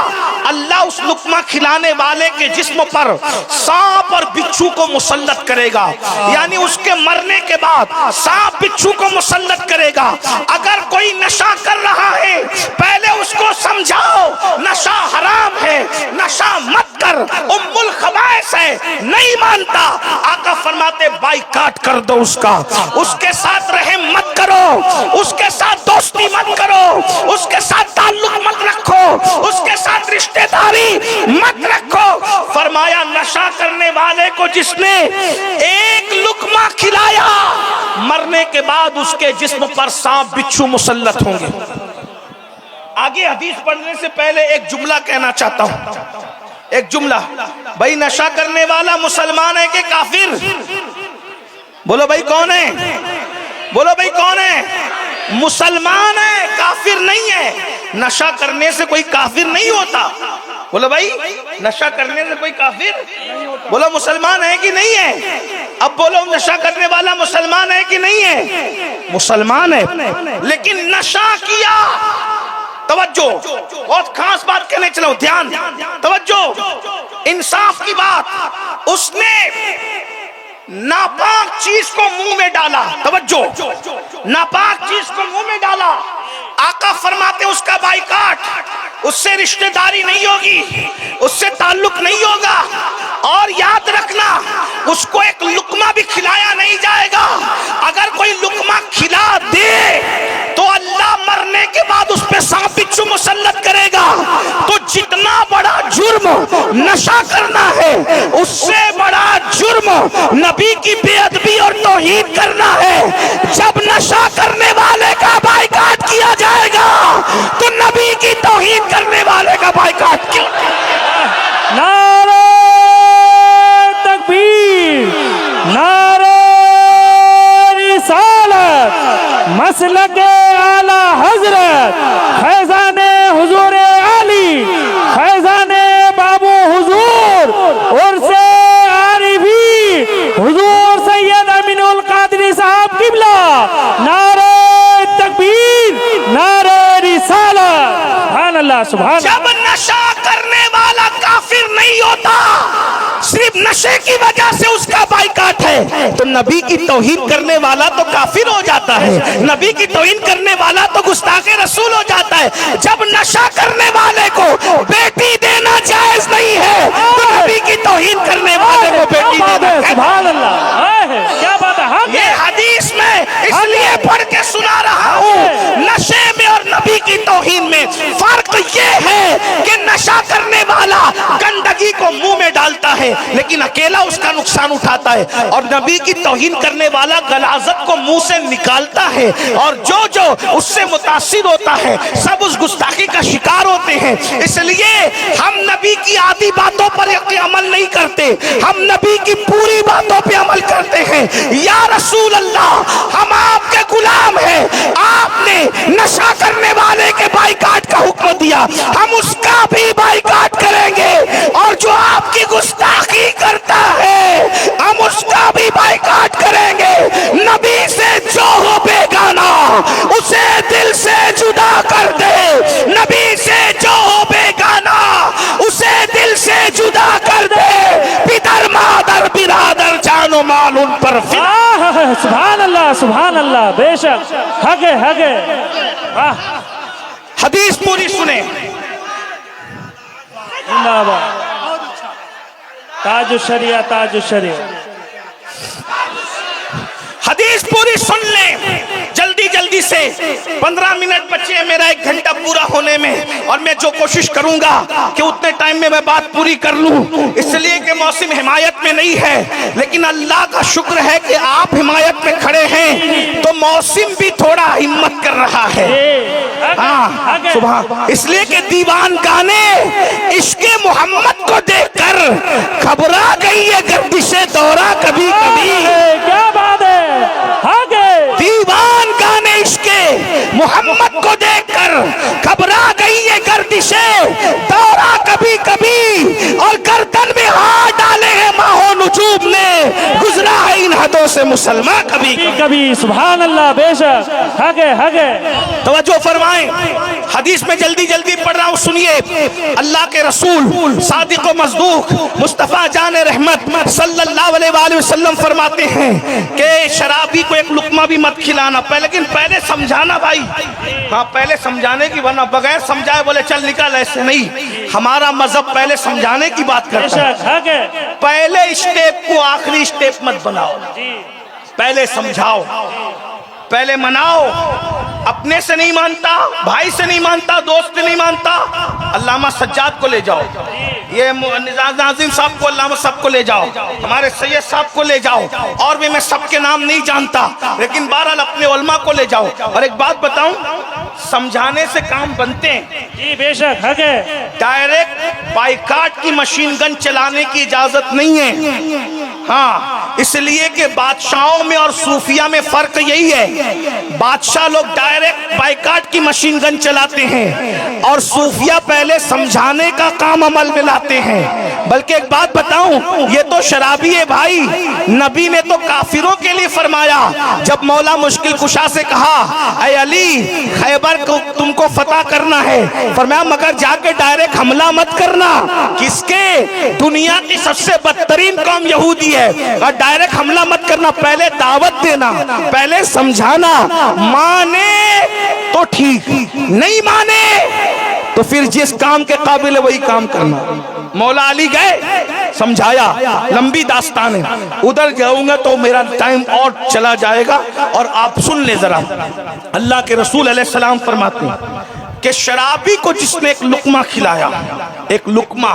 अल्लाह उस लुकमा खिलाने वाले के जिस्म पर सांप और बिच्छू को मुसल्लत करेगा। यानी उसके मरने के बाद सांप बिच्छू को मुसल्लत करेगा। अगर कोई नशा कर रहा है, पहले उसको समझाओ नशा हराम है, नशा मत कर, उम्मुल खबाइस है, नहीं मानता, आका फरमाते बाइकाट कर दो उसका, उसके साथ रहम मत करो, उसके साथ दोस्ती मत करो, उसके साथ ताल्लुक मत रखो, उसके साथ रिश्तेदारी मत रखो। फरमाया नशा करने वाले को जिसने एक लुकमा खिलाया, मरने के बाद उसके जिस्म पर सांप बिच्छू मुसल्लत होंगे। आगे हदीस पढ़ने से पहले एक जुमला कहना चाहता हूं, एक जुमला भाई नशा करने वाला मुसलमान है कि काफिर? बोलो भाई कौन है? बोलो भाई कौन है? मुसलमान है, काफिर नहीं है। नशा करने से कोई काफिर नहीं होता। बोलो भाई, नशा करने से कोई काफिर? बोलो मुसलमान है कि नहीं है? अब बोलो नशा करने वाला मुसलमान है कि नहीं है? मुसलमान है, लेकिन नशा किया। तवज्जो, बहुत खास बात कहने चलो, ध्यान, तवज्जो, इंसाफ की बात। उसने नापाक चीज को मुंह में डाला। तवज्जो, नापाक चीज को मुंह में डाला। आका फरमाते उसका बाइकाट, उससे रिश्तेदारी नहीं होगी, उससे ताल्लुक नहीं होगा। और याद रखना, उसको एक लुकमा भी खिलाया नहीं जाएगा। अगर कोई लुकमा खिला दे तो अल्लाह मरने के बाद उस पे सांप बिच्छू मुसल्लत करेगा। तो जितना बड़ा जुर्म नशा करना है, उससे बड़ा जुर्म नबी की बेअदबी और तौहीन करना है। जब नशा करने वाले का बाइकाट किया जाएगा तो नबी की तौहीन करने वाले का बाइकाट क्यों? नारे तकबीर, नारे रिसालत, मसलके आला हजरत, फैजाने हुजूर आली, फैजाने बाबू हुजूर, उर्से आरिफी हुजूर सैयद अमीनुल कादरी साहब किबला। नारे तकबीर, नारे रिसालत, सुभान अल्लाह, सुभान। जब नशा करने वाला काफिर नहीं होता, सिर्फ नशे की वजह से उसका बाइकाट है, तो नबी की तौहीन करने वाला तो काफिर हो जाता है। नबी की तौहीन करने वाला तो गुस्ताखे रसूल हो जाता है। जब नशा करने वाले को बेटी देना जायज नहीं है, तो नबी की तौहीन करने वाले को बेटी देना। सुभान अल्लाह, क्या बात है। हाँ, ये हदीस में इसलिए पढ़ के सुना रहा हूँ। नशे में और नबी की तौहीन में फर्क ये है कि नशा करने वाला गंदगी को मुंह में डालता है लेकिन अकेला उसका नुकसान उठाता है, और नबी की तौहीन करने वाला गलाजत को मुंह से निकालता है, और जो जो उससे मुतासिर होता है सब उस गुस्ताखी का शिकार होते हैं। इसलिए हम नबी की आधी बातों पर अमल नहीं करते, हम नबी की पूरी बातों पे अमल करते हैं। या रसूल अल्लाह, हम आपके गुलाम हैं, आपने नशा करने वाले के बाइकाट का हुक्म दिया, हम उसका भी बाइकाट करेंगे। और जो आपकी गुस्ताखी करता है हम उसका भी बाइकाट करेंगे। नबी से जो हो बेगाना उसे दिल से जुदा कर दे। नबी से जो हो बेगाना उसे दिल से जुदा कर दे। पितर मादर बिरादर जानो माल उन पर सुभान अल्लाह, सुभान अल्लाह, बेशक हगे हगे। हदीस पूरी सुने। ताज शरिया, ताज शरिया, हदीस पूरी सुन ले जल्दी जल्दी से। 15 मिनट बचे हैं मेरा 1 घंटा पूरा होने में, और मैं जो कोशिश करूंगा कि उतने टाइम में मैं बात पूरी कर लूं, इसलिए कि मौसम हिमायत में नहीं है। लेकिन अल्लाह का शुक्र है कि आप हिमायत में खड़े हैं तो मौसम भी थोड़ा हिम्मत कर रहा है। हाँ सुबह, इसलिए कि दीवान गाने इश्के मोहम्मद को देखकर घबरा गई है गर्दिशे दौरा कभी कभी। क्या बात है। दीवान गाने इश्के मोहम्मद को देखकर घबरा गई है गर्दिशे दौरा कभी कभी, और गर्दन में हाथ डाले हैं माहो नुजूम ने, गुजरा है इन हदों से मुसलमान कभी कभी। सुभान अल्लाह, बेशक हगे हगे। तवज्जो फरमाएं, हदीस में जल्दी जल्दी पढ़ रहा हूँ, सुनिए। अल्लाह के रसूल सादिक व मसदूक मुस्तफा जान रहमत सल्लल्लाहु अलैहि वसल्लम फरमाते हैं कि शराबी को एक लुकमा भी मत खिलाना, लेकिन पहले समझाना भाई। हाँ, पहले समझाने की, वरना बगैर समझाए बोले चल निकल, ऐसे नहीं। हमारा मजहब पहले समझाने की बात करता है। पहले स्टेप को आखिरी स्टेप मत बनाओ, पहले समझाओ, पहले मनाओ। अपने से नहीं मानता, भाई से नहीं मानता, दोस्त से नहीं मानता, अल्लामा सज्जाद को ले जाओ, ये नाज़िम साहब को, अल्लाह सबको ले जाओ, हमारे सैयद साहब को ले जाओ, और भी मैं सबके नाम नहीं जानता, लेकिन बहरहाल अपने उलमा को ले जाओ। और एक बात बताऊं, समझाने से काम बनते हैं। जी बेशक हक है। डायरेक्ट बाइकाट की मशीन गन चलाने की इजाजत नहीं है। हाँ, इसलिए कि बादशाहों में और सूफिया में फर्क यही है, बादशाह लोग डायरेक्ट बाइकाट की मशीन गन चलाते हैं और सूफिया पहले समझाने का काम अमल में लाते हैं। बल्कि एक बात बताऊं, ये तो शराबी है भाई। नबी ने तो काफिरों के लिए फरमाया, जब मौला मुश्किल कुशा से कहा, ऐ अली खैबर को तुमको फतह करना है, फरमाया मगर जाके डायरेक्ट हमला मत करना। किसके? दुनिया की सबसे बदतरीन कौम यहूदी है, और डायरेक्ट हमला मत करना, पहले दावत देना, पहले समझाना। माने तो ठीक, नहीं माने तो फिर जिस काम के काबिल है वही काम करना। मौला अली गए, समझाया, लंबी दास्तान है, उधर जाऊंगा तो मेरा टाइम और चला जाएगा। और आप सुन ले जरा, अल्लाह के रसूल अलैहिस्सलाम फरमाते हैं कि शराबी को जिसने एक लुकमा खिलाया, एक लुकमा,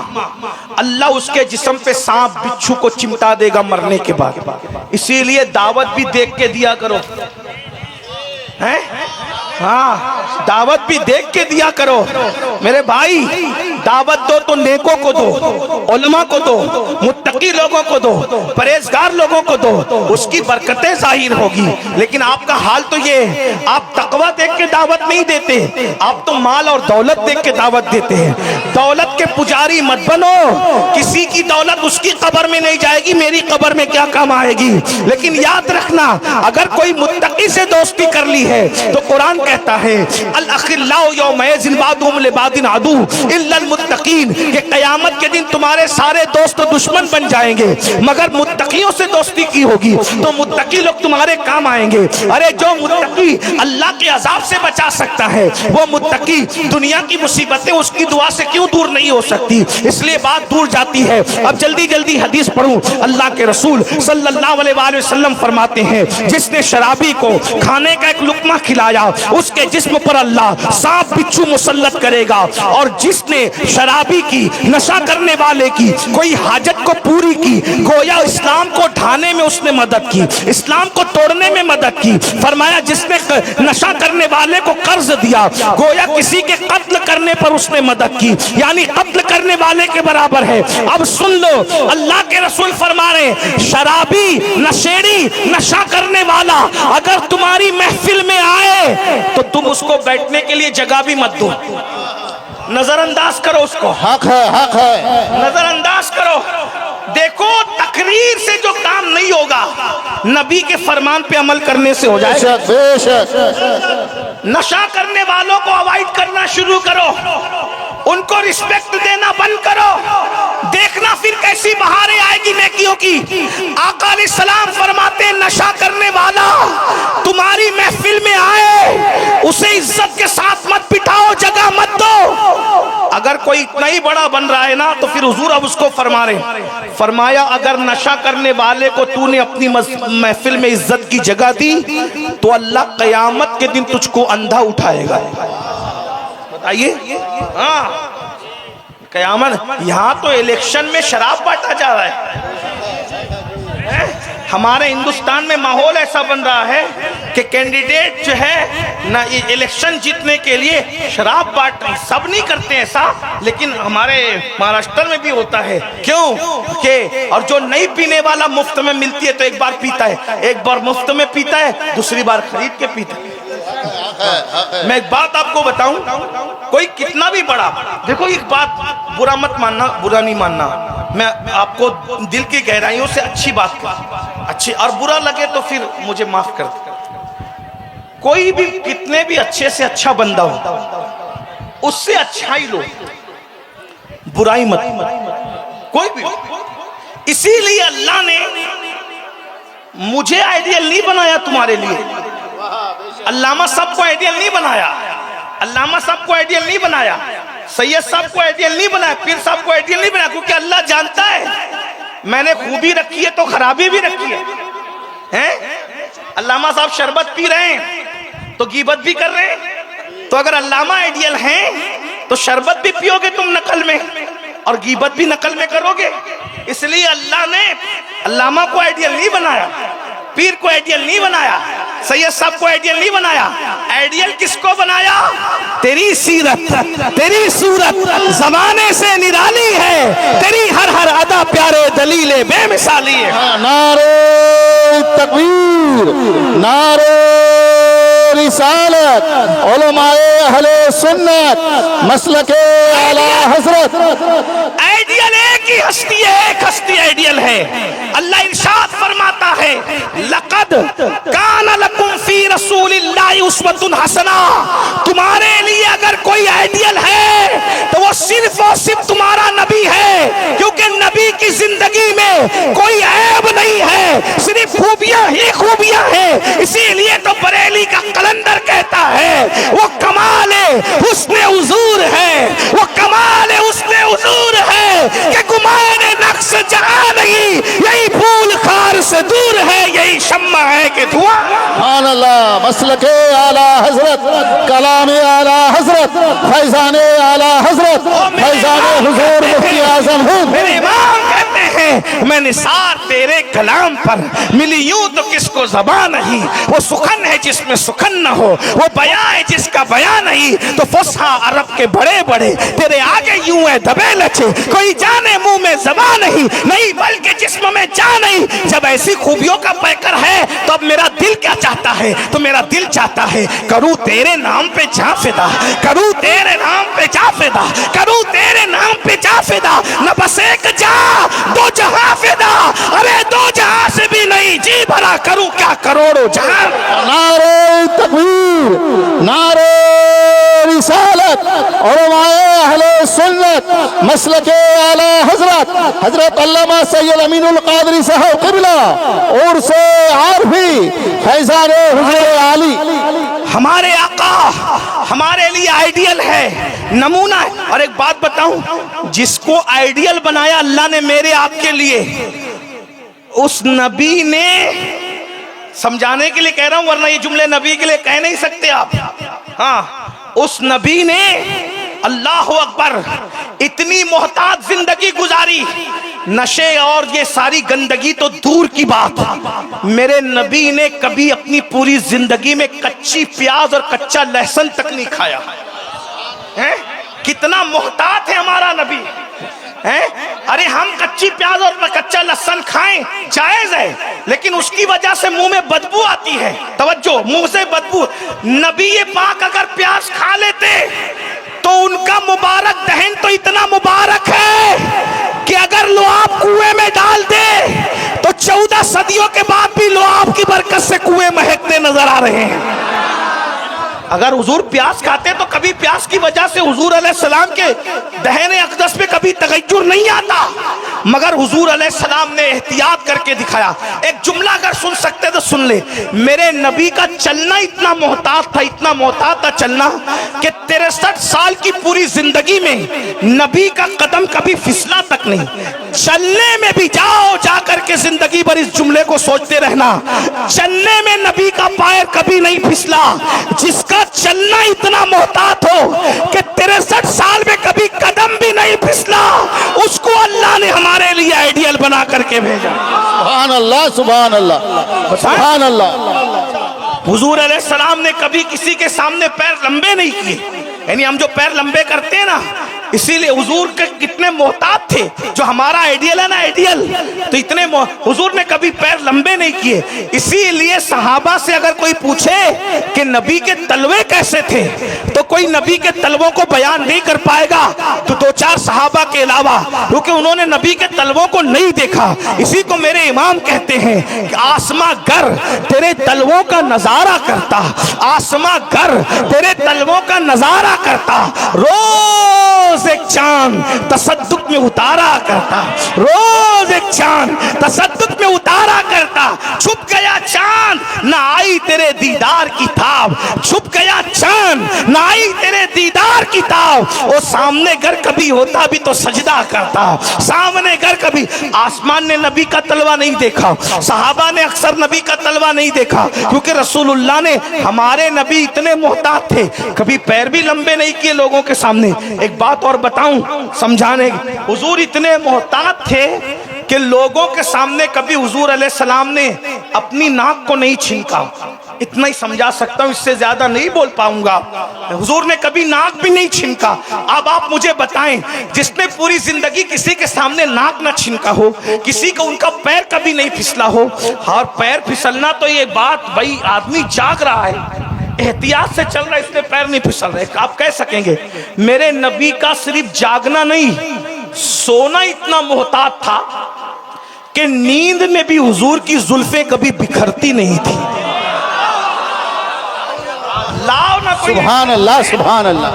अल्लाह उसके जिस्म पे सांप बिच्छू को चिमटा देगा मरने के बाद। इसीलिए दावत भी देख के दिया करो, हैं? हाँ, दावत भी देख के दिया करो मेरे भाई। दावत दो तो नेकों को दो, उलमा को दो, मुत्तकी लोगों को दो, परहेजगार लोगों को दो, उसकी बरकतें जाहिर होगी। लेकिन आपका हाल तो ये, आप तकवा देख के दावत नहीं देते, आप तो माल और दौलत देख के दावत देते हैं। दौलत के पुजारी मत बनो, किसी की दौलत उसकी कब्र में नहीं जाएगी, मेरी कब्र में क्या काम आएगी। लेकिन याद रखना, अगर कोई मुत्तकी से दोस्ती कर ली है तो कुरान कहता है अल अखिल्लाउ यौमइज़िन बादुहुम लिबादिन अदू इल्लल मुत्तकीन, कि कयामत के दिन तुम्हारे सारे दोस्त दुश्मन बन जाएंगे, मगर मुत्तकियों से दोस्ती की होगी तो मुत्तकी लोग तुम्हारे काम आएंगे। अरे जो मुत्तकी अल्लाह के अजाब से बचा सकता है, वो मुत्तकी दुनिया की मुसीबतें उसकी दुआ से क्यों दूर नहीं हो सकती। इसलिए बात दूर जाती है। अब जल्दी जल्दी हदीस पढ़ूं। अल्लाह के रसूल सल्लल्लाहु अलैहि वसल्लम फरमाते हैं, जिसने शराबी को खाने का एक लुकमा खिलाया, उसके जिस्म पर अल्लाह सांप बिच्छू मुसल्लत करेगा। और जिसने शराबी की, नशा करने वाले की कोई हाजत को पूरी की, गोया इस्लाम को ढाने में उसने मदद की, इस्लाम को तोड़ने में मदद की। फरमाया जिसने नशा करने वाले को कर्ज दिया, गोया किसी के कत्ल करने पर उसने मदद की, यानी कत्ल करने वाले के बराबर है। अब सुन लो, अल्लाह के रसूल फरमा रहे, शराबी, नशेड़ी, नशा करने वाला अगर तुम्हारी महफिल में आए तो तुम उसको बैठने के लिए जगह भी मत दो, नजरअंदाज करो उसको। हक है, नजरअंदाज करो। देखो, तकरीर से जो काम नहीं होगा, नबी के फरमान पे अमल करने से हो जाएगा। बेशक। नशा करने वालों को अवॉइड करना शुरू करो, उनको रिस्पेक्ट देना बंद करो। देखना फिर कैसी बहारें आएगी नेकियों की। आका अलैहिस्सलाम फरमाते हैं, नशा करने वाला तुम्हारी महफिल में आए, उसे इज्जत के साथ मत बिठाओ, जगह मत दो। अगर कोई इतना ही बड़ा बन रहा है ना, तो फिर हुजूर अब उसको फरमा रहे, फरमाया अगर नशा करने वाले को तूने अपनी महफिल में इज्जत की जगह दी तो अल्लाह कयामत के दिन तुझको अंधा उठाएगा। बताइए, हाँ, कयामत। यहाँ तो इलेक्शन में शराब बांटा जा रहा है। हमारे हिंदुस्तान में माहौल ऐसा बन रहा है कि कैंडिडेट जो है ना, इलेक्शन जीतने के लिए शराब बांट रहे। सब नहीं करते ऐसा, लेकिन हमारे महाराष्ट्र में भी होता है। क्यों कि और जो नहीं पीने वाला मुफ्त में मिलती है तो एक बार पीता है, एक बार मुफ्त में पीता है, दूसरी बार खरीद के पीता है। मैं एक बात आपको बताऊं, कोई कितना भी बड़ा, देखो एक बात, बुरा मत मानना, बुरा नहीं मानना, मैं आपको दिल की गहराइयों से अच्छी बात कर, अच्छी, और बुरा लगे तो फिर मुझे माफ कर दे। कोई भी कितने भी अच्छे से अच्छा बंदा हो, उससे अच्छा ही लो, बुराई मत, कोई भी। इसीलिए अल्लाह ने मुझे आइडियल नहीं बनाया तुम्हारे लिए, अल्लामा साहब को आइडियल नहीं बनाया, अल्लामा साहब को आइडियल नहीं बनाया, सैयद साहब को आइडियल नहीं बनाया, पीर साहब को आइडियल नहीं बनाया, क्योंकि अल्लाह जानता है मैंने खूबी रखी है तो खराबी भी रखी है, हैं? अल्लामा साहब शरबत पी रहे हैं तो गीबत भी कर रहे हैं, तो अगर अल्लामा आइडियल हैं तो शरबत भी पियोगे तुम नकल में, और गीबत भी नकल में करोगे। इसलिए अल्लाह ने अल्लामा को आइडियल नहीं बनाया, पीर को आइडियल नहीं बनाया, सैयद साहब को आइडियल नहीं बनाया। आइडियल किसको बनाया? तेरी सीरत, तेरी सूरत जमाने से निराली है, तेरी हर हर अदा प्यारे दलीले बेमिसाली है। नारे तकबीर, नारे रिसालत, उलमाए अहले सुन्नत, मसलके आला हजरत। आइडियल एक ही हस्ती है, एक हस्ती आइडियल है। अल्लाह इरशाद फरमाता है, लक़द कान लकुम फी रसूलिल्लाहि उस्वतुन हसना। तुम्हारे लिए अगर कोई आइडियल है तो वो सिर्फ और सिर्फ तुम्हारा नबी है, क्योंकि नबी की जिंदगी में कोई ऐब नहीं है, सिर्फ खूबियां ही खूबियां हैं। इसीलिए तो बरेली का कलंदर कहता है वो कमाले हुस्ने हुजूर है, वो कमाले हुस्ने हुजूर है कि गुमाने नक्श जहां नहीं, यही फूल खार से दूर है, यही शम्मा है कि धुआं। सुभान अल्लाह, मसलके आला हजरत, कलामे आला हजरत, फैजाने आला हजरत, फैजाने हुजूर मुफ्ती आजम हिंद। मेरे इमाम कहते हैं मैं निसार तेरे कलाम पर मिली यूं तो किसको ज़बान नहीं, वो सुखन है जिसमें सुखन न हो, वो बयां है जिसका बयां नहीं। तो फुसहा अरब के बड़े बड़े तेरे आगे यूं है दबे लचे, कोई जाने मुंह में ज़बान नहीं बल्कि जिस्म में जान नहीं। जब ऐसी खूबियों का पैकर है तो अब मेरा दिल क्या चाहता है? तो मेरा दिल चाहता है करूं तेरे नाम पे जा फिदा, करूं तेरे नाम पे जा फिदा, करूं तेरे नाम पे जा फिदा। न बस एक जा दो जहां फिदा, अरे दो जहां से भी नहीं, जी भरा करूं क्या करोड़ों जहां। नारे तकबीर, नारे रिसालत, उलमाए अहले सुन्नत, मसलके आला हजरत, हजरत अल्लामा सैयद अमीनुल कादरी साहब क़िबला और से आरफी फैज़ाने हुज़ूर आली। हमारे आका हमारे लिए आइडियल है, नमूना है। और एक बात बताऊं, जिसको आइडियल बनाया अल्लाह ने मेरे आपके लिए, उस नबी ने, समझाने के लिए कह रहा हूं वरना ये जुमले नबी के लिए कह नहीं सकते आप, हाँ, उस नबी ने अल्लाह अकबर इतनी मोहताज जिंदगी गुजारी, नशे और ये सारी गंदगी तो दूर की बात, मेरे नबी ने कभी अपनी पूरी जिंदगी में कच्ची प्याज और कच्चा लहसुन तक नहीं खाया है। कितना मोहतात है हमारा नबी है। अरे हम कच्ची प्याज और कच्चा लहसुन खाएं जायज है, लेकिन उसकी वजह से मुंह में बदबू आती है। तवज्जो, मुंह से बदबू। नबी ये पाक अगर प्याज खा लेते तो उनका मुबारक दहन तो इतना मुबारक है कि अगर लुआब कुएं में डाल दे तो 14 सदियों के बाद भी लुआब की बरकत से कुएं महकते नजर आ रहे हैं। अगर हुजूर प्याज खाते तो कभी प्याज की वजह से हुजूर अलैहिस्सलाम के दहने अक़दस पे कभी तगय्युर नहीं आता, मगर हुजूर अलैहिस्सलाम ने एहतियात करके दिखाया। एक जुमला अगर सुन सकते तो सुन ले। मेरे नबी का चलना इतना मोहतात था, इतना मोहतात था चलना कि 63 साल की पूरी जिंदगी में नबी का कदम कभी फिसला तक नहीं। चलने में भी जाओ, जा करके जिंदगी भर इस जुमले को सोचते रहना, चलने में नबी का पैर कभी नहीं फिसला। जिसका चलना इतना मोहतात हो कि 63 साल में कभी कदम भी नहीं फिसला, उसको अल्लाह ने हमारे लिए आइडियल बना करके भेजा। सुभान अल्लाह, सुभान अल्लाह, सुभान अल्लाह। हुजूर अलैहिस्सलाम ने कभी किसी के सामने पैर लंबे नहीं किए, यानी हम जो पैर लंबे करते हैं ना, इसीलिए हुजूर के कितने मोहतात थे। जो हमारा आइडियल है ना, आइडियल, तो इतने हुजूर ने कभी पैर लंबे नहीं किए। इसीलिए सहाबा से अगर कोई पूछे कि नबी के तलवे कैसे थे, तो कोई नबी के तलवों को बयान नहीं कर पाएगा, तो 2-4 सहाबा के अलावा, क्योंकि उन्होंने नबी के तलवों को नहीं देखा। इसी को मेरे इमाम कहते हैं कि आसमां गर तेरे तलवों का नजारा करता, आसमां गर तेरे तलवों का नजारा करता, रोज एक चांद तसद्दुक में उतारा करता, रोज एक चांद तसद्दुक में उतारा करता। छुप गया चांद, ना आई तेरे दीदार की थाप, छुप गया चांद, ना आई तेरे दीदार किताब, वो सामने घर कभी होता भी तो सजदा करता, सामने घर कभी। आसमान ने नबी का तलवा नहीं देखा, सहाबा ने अक्सर नबी का तलवा नहीं देखा, क्योंकि रसूलुल्लाह ने, हमारे नबी इतने मोहतात थे, कभी पैर भी लंबे नहीं किए लोगों के सामने। एक बात और बताऊं समझाने, हुजूर इतने मोहतात थे कि लोगों के सामने कभी हुजूर अलैहिस्सलाम ने अपनी नाक को नहीं छींका। इतना ही समझा सकता हूं, इससे ज्यादा नहीं बोल पाऊंगा। हुजूर ने कभी नाक भी नहीं छींका। अब आप मुझे बताएं, जिसने पूरी जिंदगी किसी के सामने नाक ना छींका हो, किसी को उनका पैर कभी नहीं फिसला हो, और पैर फिसलना तो ये बात भाई आदमी जाग रहा है, एहतियात से चल रहा है, इसलिए पैर नहीं फिसल रहे। आप कह सकेंगे मेरे नबी का सिर्फ जागना नहीं, सोना इतना मोहतात था कि नींद में भी हुजूर की जुल्फें कभी बिखरती नहीं थी। लाओ ना कोई, सुभान अल्लाह, सुभान अल्लाह।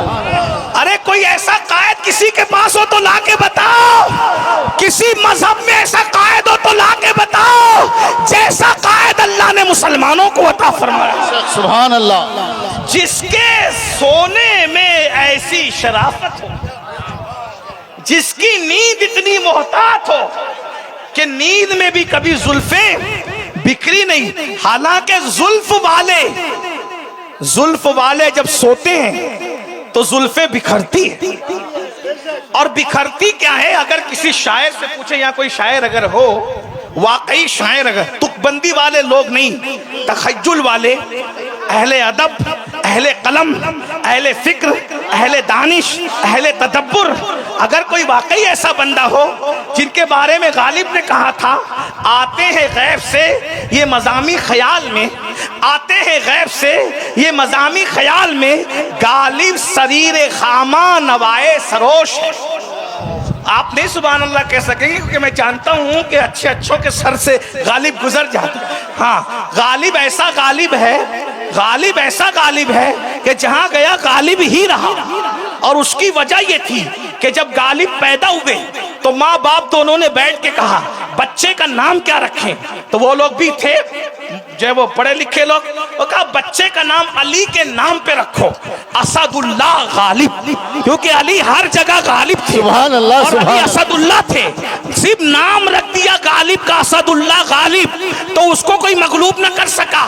अरे कोई ऐसा कायद किसी के पास हो तो लाके बताओ, किसी मजहब में ऐसा कायद हो तो लाके बताओ, जैसा कायद अल्लाह ने मुसलमानों को अता फरमाया। सुभान अल्लाह। जिसके सोने में ऐसी शराफत हो, जिसकी नींद इतनी मोहतात हो कि नींद में भी कभी जुल्फें बिखरी नहीं। हालांकि जुल्फ वाले जब सोते हैं तो जुल्फें बिखरती है। और बिखरती क्या है, अगर किसी शायर से पूछे, या कोई शायर अगर हो, वाकई शायर अगर, तुकबंदी वाले लोग नहीं, तखज्जुल वाले, अहले अदब, अहले कलम, अहले फिक्र, अहले दानिश, अहले तदब्बुर, अगर कोई वाकई ऐसा बंदा हो जिनके बारे में गालिब ने कहा था, आते हैं गैब से ये मज़ामी ख्याल में, आते हैं गैब से ये मज़ामी ख्याल में, गालिब शरीर खामा नवाए सरोश है। आप नहीं सुभान अल्लाह कह सकेंगे, क्योंकि मैं जानता हूं कि अच्छे अच्छों के सर से गालिब गुजर जाते। हाँ, गालिब ऐसा गालिब है, गालिब ऐसा गालिब है कि जहां गया गालिब ही रहा। और उसकी वजह यह थी कि जब गालिब पैदा हुए तो माँ बाप दोनों ने बैठ के कहा बच्चे का नाम क्या रखें। तो वो लोग भी थे जो वो पढ़े लिखे लोग, वो कहा बच्चे का नाम अली के नाम पे रखो, असदुल्लाह गालिब, क्योंकि अली हर जगह गालिब थे। सुभान अल्लाह, और अली असदुल्लाह थे, सिर्फ नाम रख दिया गालिब का, असदुल्लाह गालिब, तो उसको कोई मगलूब न कर सका।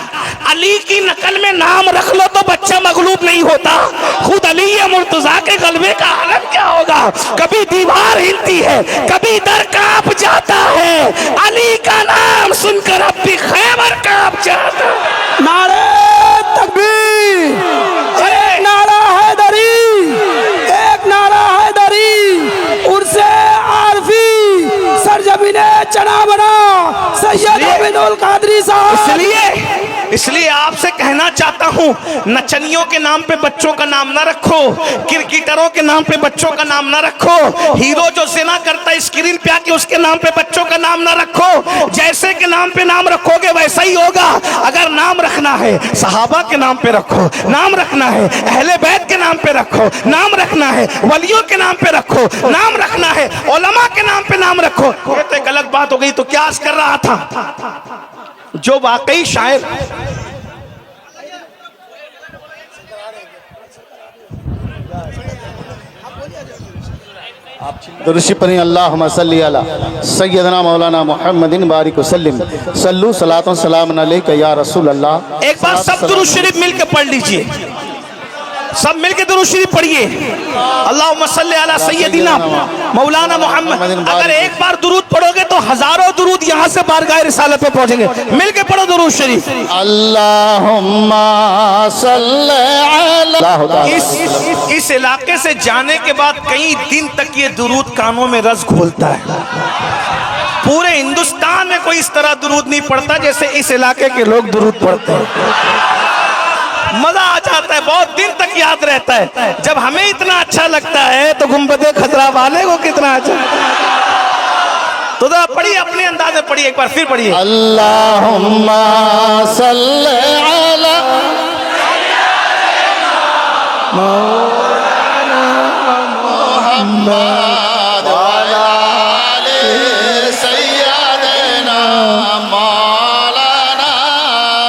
अली की नकल में नाम रख लो तो बच्चा मगलूब नहीं होता। खुद अली मुर्तजा के गलबे का आलम क्या होगा, कभी दीवार हिलती है, कभी दर कांप जाता है, अली का नाम सुनकर अब भी खैबर कांप जाता है। नारे तकबीर, एक नारा हैदरी, एक नारा हैदरी, उर्से आरफी सरजमीने चना बना सैयद अब्दुल कादरी साहब। इसलिए आपसे कहना चाहता हूं, नचनियों के नाम पे बच्चों का नाम ना रखो, क्रिकेटरों के नाम पे बच्चों का नाम ना रखो, हीरो जो जिना करता है स्क्रीन पे आके उसके नाम पे बच्चों का नाम ना रखो। जैसे के नाम पे नाम रखोगे वैसा ही होगा। अगर नाम रखना है सहाबा के नाम पे रखो, नाम रखना है अहले बैत के नाम पे रखो, नाम रखना है वलियों के नाम पे रखो, नाम रखना है उलमा के नाम पे नाम रखो। ये तो एक अलग बात हो गई। तो क्या अर्ज कर रहा था, जो वाकई शायर दुरुशी पढ़ें, अल्लाहुम्मा सल्ली अला सय्यदना मौलाना मुहम्मदिन बारिक वसल्लिम, सल्लु सलातन सलाम अलैका या रसूल अल्लाह। एक बार सब दुरूद शरीफ मिलकर पढ़ लीजिए, सब मिलके दुरूद शरीफ पढ़िए। अल्लाहुम्मा सल्ली अला सय्यदिना मौलाना मुहम्मद। अगर एक बार दुरूद पढ़ोगे तो हजारों दुरूद यहाँ से बारगाह रिसालत पे पहुंचेंगे। मिलके पढ़ो दुरूद शरीफ। अल्लाहुम्मा सल्ली अला। इस इलाके से जाने के बाद कई दिन तक ये दुरूद कानों में रस घोलता है। पूरे हिंदुस्तान में कोई इस तरह दुरूद नहीं पढ़ता जैसे इस इलाके के लोग दुरूद पढ़ते हैं। मजा आ जाता है, बहुत दिन तक याद रहता है। जब हमें इतना अच्छा लगता है तो गुंबदे खतरा वाले को कितना अच्छा। तो जरा पढ़िए, अपने अंदाज में पढ़िए, एक बार फिर पढ़िए। अल्लाहुम्मा सल्ली अला मुहम्मद वाला आले सय्यदना मौलाना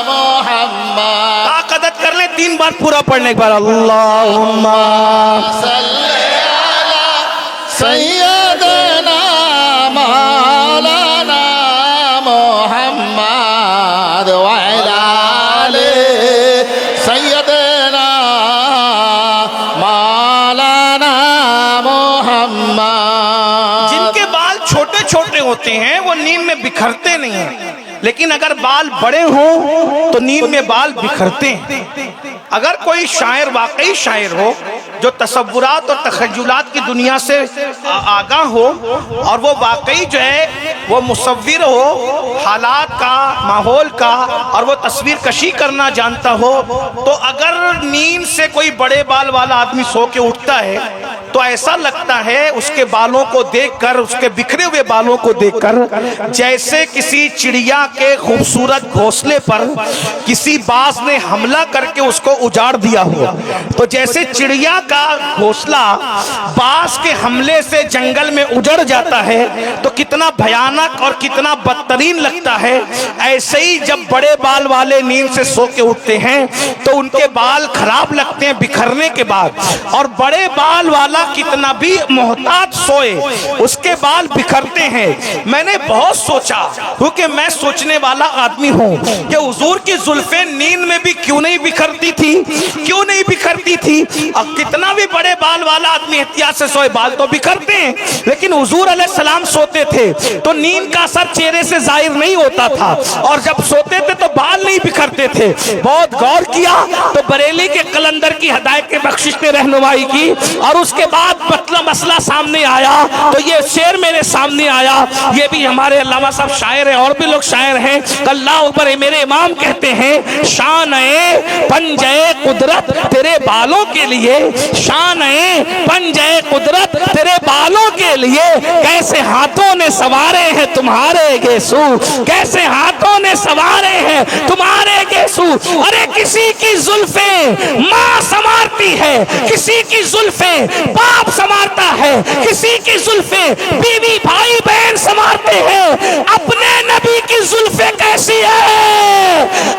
मुहम्मद। ताकत कर ले, 3 बार साथ पूरा पढ़ने एक बार, अल्लाहुम्मा सैयदना मौलाना मोहम्मद व अला आले सैयदना मौलाना मोहम्मद। जिनके बाल छोटे छोटे होते हैं वो नींद में बिखरते नहीं हैं, लेकिन अगर बाल बड़े हों तो नींद में बाल बिखरते हैं। अगर कोई शायर वाकई शायर हो जो तसव्वुरात और तखय्युलात की दुनिया से आगाह हो और वो वाकई जो है वो मुसव्विर हो हालात का, माहौल का, और वो तस्वीर कशी करना जानता हो, तो अगर नींद से कोई बड़े बाल वाला आदमी सो के उठता है तो ऐसा लगता है उसके बालों को देखकर, उसके बिखरे हुए बालों को देखकर, जैसे किसी चिड़िया के खूबसूरत घोंसले पर किसी बाज ने हमला करके उसको उजाड़ दिया हो। तो जैसे चिड़िया का घोंसला बाज के हमले से जंगल में उजड़ जाता है तो कितना भयानक और कितना बदतरीन लगता है, ऐसे ही जब बड़े बाल वाले नींद से सो के उठते हैं तो उनके बाल खराब लगते हैं बिखरने के बाद। और बड़े बाल वाला कितना भी मोहताज सोए उसके बाल बिखरते हैं। मैंने बहुत सोचा, क्योंकि मैं सोचने वाला आदमी हूँ कि हुजूर की जुल्फें नींद में भी क्यों नहीं बिखरती थी, क्यों नहीं बिखरती थी। अब कितना भी बड़े बाल वाला आदमी एहतियात से सोए बाल तो बिखरते हैं, लेकिन हुजूर अलैहिस्सलाम सोते थे तो नींद का असर चेहरे से जाहिर नहीं होता था, और जब सोते थे तो बाल नहीं बिखरते थे। बहुत गौर किया तो बरेली के कलंदर की हदायत के बख्शिश ने रहनुमाई की, और उसके बाद मतलब मसला सामने आया तो ये शेर मेरे सामने आया। ये भी हमारे अल्लामा साहब शायर हैं और भी लोग शायर हैं। अल्लाह अकबर, मेरे इमाम कहते हैं शान-ए पंजे कुदरत तेरे बालों के लिए, शान-ए पंजे कुदरत तेरे बालों के लिए, कैसे हाथों ने सवारे हैं तुम्हारे गेसू, कैसे हाथों ने सवारे हैं तुम्हारे गेसू। अरे किसी की जुल्फें माँ संवारती है, किसी की जुल्फें बाप संवारता है, किसी की जुल्फें बीवी भाई बहन संवारते हैं। अपने नबी की जुल्फें कैसी है?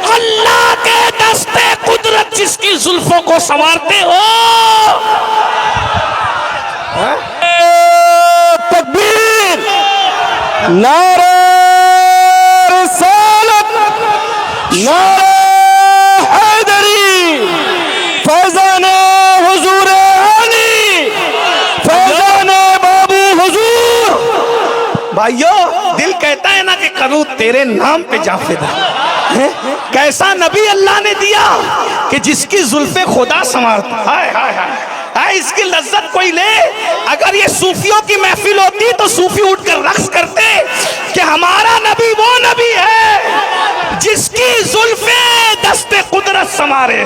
अल्लाह के दस्ते कुदरत जिसकी जुल्फों को संवारते हो। तकबीर, नारे रिसालत, नारे हैदरी, फैजान हुजूर अली, फैजान बाबू हुजूर। भाइयों, दिल कहता है ना कि करूं तेरे नाम पे जाफिदा। कैसा नबी अल्लाह ने दिया कि जिसकी जुल्फे खुदा संवारता। हाय हाय हाय, इसकी लज्जत कोई ले। अगर ये सूफियों की महफिल होती तो सूफी उठकर रक्स करते कि हमारा नबी वो नबी है जिसकी जुल्फे दस्ते कुदरत संवारे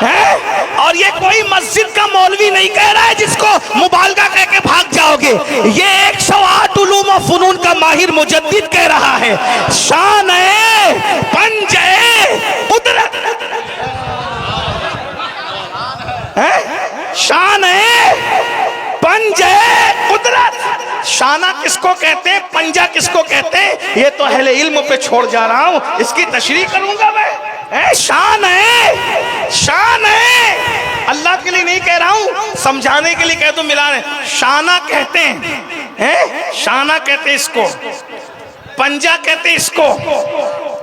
हैं। और ये कोई मस्जिद का मौलवी नहीं कह रहा है जिसको मुबालगा कह के भाग जाओगे, ये 108 उलूम और फुनून का माहिर मुजद्दिद कह रहा है। शान है पंजे कुदरत है, शान है पंजे कुदरत। शाना किसको कहते हैं, पंजा किसको कहते हैं, ये तो अहले इल्म पे छोड़ जा रहा हूं, इसकी तशरीह करूंगा मैं। शान है, शान है, अल्लाह के लिए नहीं कह रहा हूं, समझाने के लिए कह दो, मिला रहे। शाना कहते हैं, शाना कहते हैं इसको, पंजा कहते हैं इसको।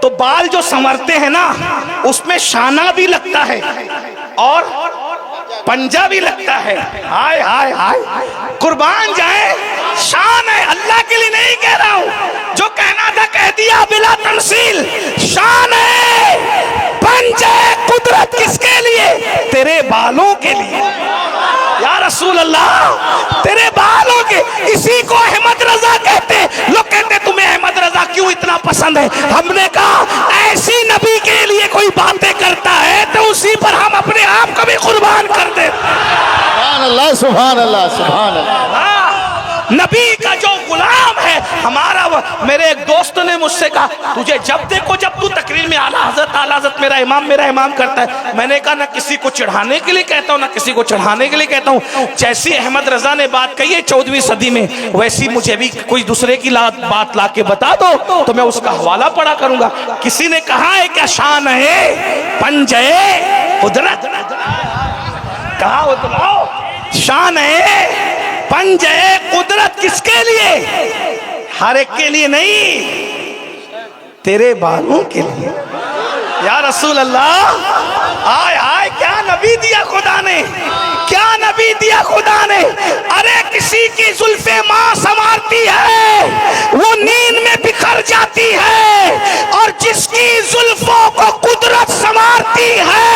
तो बाल जो संवरते हैं ना उसमें शाना भी लगता है और पंजा भी लगता है। हाय हाय हाय, कुर्बान जाए, शान है, अल्लाह के लिए नहीं कह रहा हूं, जो कहना था कह दिया बिला तमसील। शान है पंजे कुदरत किसके लिए? तेरे बालों के लिए या रसूल अल्लाह, तेरे बालों के। इसी को अहमद रजा कहते। लोग कहते तुम्हें अहमद रजा क्यों इतना पसंद है? हमने कहा ऐसी नबी के लिए कोई बातें करता है तो उसी पर हम अपने आप को भी कुर्बान कर दे। सुभान अल्लाह, सुभान अल्लाह, सुभान अल्लाह। नबी का जो गुलाम है हमारा। मेरे एक दोस्त ने मुझसे कहा तुझे जब देखो जब तू तकरीर में आला हजरत मेरा इमाम करता है। मैंने कहा ना किसी को चढ़ाने के लिए कहता हूँ ना किसी को चढ़ाने के लिए कहता हूँ। जैसी अहमद रजा ने बात कही है 14वीं सदी में, वैसी मुझे भी कोई दूसरे की बात ला के बता दो तो मैं उसका हवाला पढ़ा करूंगा। किसी ने कहा है क्या शान है पंजे कुदरत। कहा हो तुम आओ, शान पंजे कुदरत किसके लिए? हर एक के लिए नहीं, तेरे बालों के लिए। या रसूल अल्लाह, आय आय क्या नबी दिया खुदा ने, क्या नबी दिया खुदा ने। अरे किसी की जुल्फे मां संवारती है वो नींद में बिखर जाती है, और जिसकी जुल्फों को कुदरत संवारती है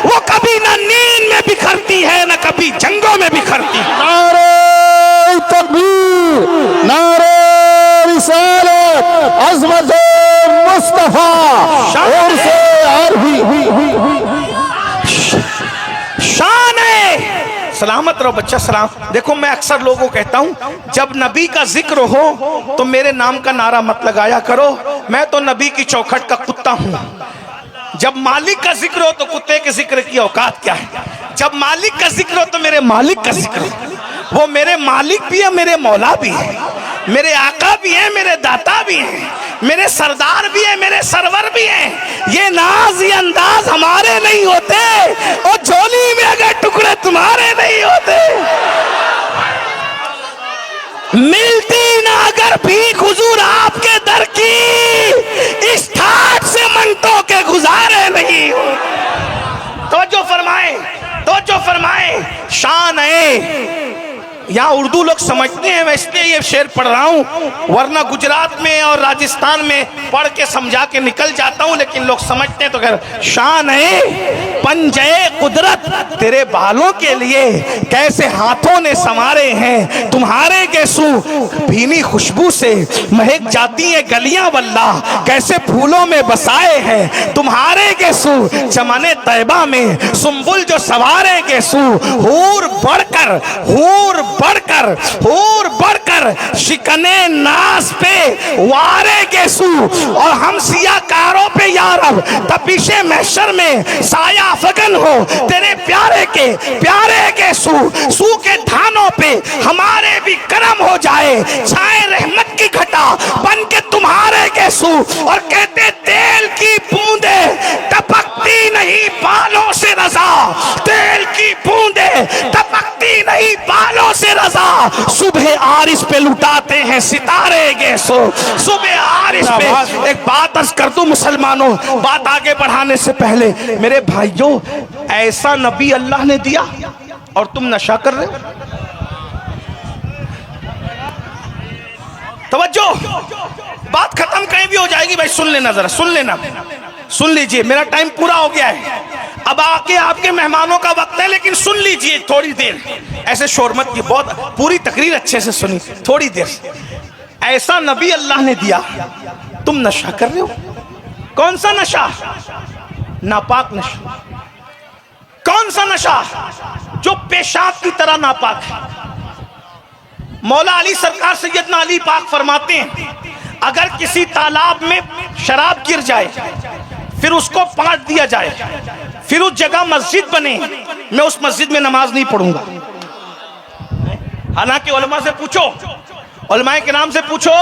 वो कभी ना नींद में बिखरती है ना कभी जंगों में बिखरती है। नारे तकबीर, नारे रिसालत, अज़मत मुस्तफा और से शान है। सलामत रहो बच्चा, सलाम। देखो मैं अक्सर लोगों को कहता हूं, जब नबी का जिक्र हो तो मेरे नाम का नारा मत लगाया करो, मैं तो नबी की चौखट का कुत्ता हूं। जब मालिक का जिक्र हो तो कुत्ते के जिक्र की औकात क्या है? जब मालिक का जिक्र हो तो मेरे मालिक का जिक्र हो। वो मेरे मालिक भी है, मेरे मौला भी है, मेरे आका भी है, मेरे दाता भी है, मेरे सरदार भी है, मेरे सरवर भी हैं। ये नाज ये अंदाज हमारे नहीं होते, और झोली में अगर टुकड़े तुम्हारे नहीं होते। मिलती ना अगर भीख हुजूर आपके दर की, इस ठाट से मंटों के गुजारे नहीं हो। तवज्जो फरमाए, तवज्जो फरमाए। शान है। यहाँ उर्दू लोग समझते हैं, मैं इसलिए ये शेर पढ़ रहा हूँ, वरना गुजरात में और राजस्थान में पढ़ के समझा के निकल जाता हूँ, लेकिन लोग समझते हैं तो खैर। शान है पंजे कुदरत, तेरे बालों के लिए कैसे हाथों ने संवारे हैं, तुम्हारे गेसू भीनी खुशबू से महक जाती है गलियां वल्ला, कैसे फूलों में बसाए हैं तुम्हारे गेसू चमने तैबा में, सुंबुल जो सवारे गेसू, हूर बढ़कर, हूर बढ़कर, हूर बढ़कर शिकने नास पे वारे गेसू, और हम सियाकारों पे यारब तपिशे महशर में साया फगन हो, तेरे प्यारे के सू के धानों पे हमारे भी करम हो जाए, छाए रहमत की घटा बन के तुम्हारे के सू, और कहते तेल की बूंदे टपकती नहीं बालों से रजा, तेल की बूंदे टपकती नहीं बालों से रजा, सुबह आरिश पे लुटाते हैं सितारे गेसो, सुबह आरिश पे। एक बात अर्ज कर दूं मुसलमानों, बात आगे बढ़ाने से पहले, मेरे भाइयों, ऐसा नबी अल्लाह ने दिया और तुम नशा कर रहे हो। तवज्जो, बात खत्म कहीं भी हो जाएगी भाई, सुन लेना जरा, सुन लेना, सुन लीजिए, मेरा टाइम पूरा हो गया है, अब आके आपके मेहमानों का वक्त है, लेकिन सुन लीजिए थोड़ी देर, ऐसे शोर मत की, बहुत पूरी तकरीर अच्छे से सुनी, थोड़ी देर। ऐसा नबी अल्लाह ने दिया, तुम नशा कर रहे हो। कौन सा नशा? नापाक नशा। कौन सा नशा? जो पेशाब की तरह नापाक है। मौला अली सरकार सैयदना अली पाक फरमाते हैं, अगर किसी तालाब में शराब गिर जाए, फिर उसको पाट दिया जाए, फिर उस जगह मस्जिद बने, मैं उस मस्जिद में नमाज नहीं पढ़ूंगा। हालांकि उलमा से पूछो, उलमाए के नाम से पूछो,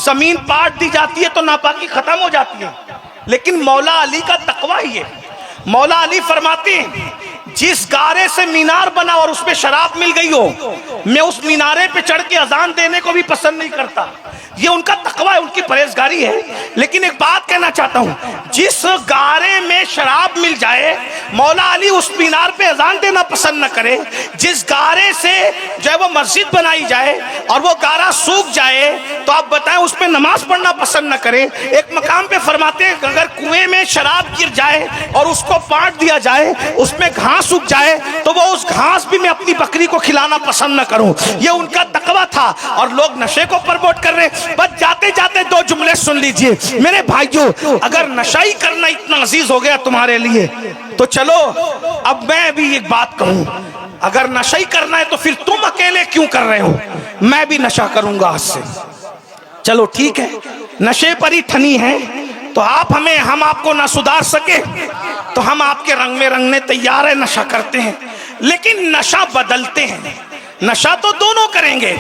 जमीन पाट दी जाती है तो नापाकी खत्म हो जाती है, लेकिन मौला अली का तकवा ही है। मौला अली फरमाते हैं, जिस गारे से मीनार बना और उसमें शराब मिल गई हो, मैं उस मीनारे पे चढ़ के अजान देने को भी पसंद नहीं करता। ये उनका तकवा है, उनकी परहेजगारी है। लेकिन एक बात कहना चाहता हूं, जिस गारे में शराब मिल जाए, मौला अली उस मीनार पे अजान देना पसंद न करे। जिस गारे से जो है वो मस्जिद बनाई जाए और वो गारा सूख जाए, तो आप बताएं उस पे नमाज पढ़ना पसंद न करे। एक मकाम पे फरमाते हैं, अगर कुएं में शराब गिर जाए और उसको पाट दिया जाए, उसमें घास उग जाए, तो वो उस घास भी मैं अपनी बकरी को खिलाना पसंद न करूं। ये उनका तकवा था, और लोग नशे को प्रमोट कर रहे। बस जाते जाते दो जुमले सुन लीजिए मेरे भाइयों, अगर नशाई करना इतना अजीज हो गया तुम्हारे लिए, तो चलो अब मैं भी एक बात कहूं, अगर नशाई करना है तो फिर तुम अकेले क्यों कर रहे हो, मैं भी नशा करूंगा आज से। चलो ठीक है, नशे पर ही ठनी है, तो हम आपको ना सुधार सके, तो हम आपके रंग में रंगने तैयार है, नशा करते हैं, लेकिन नशा बदलते हैं। नशा तो दोनों करेंगे,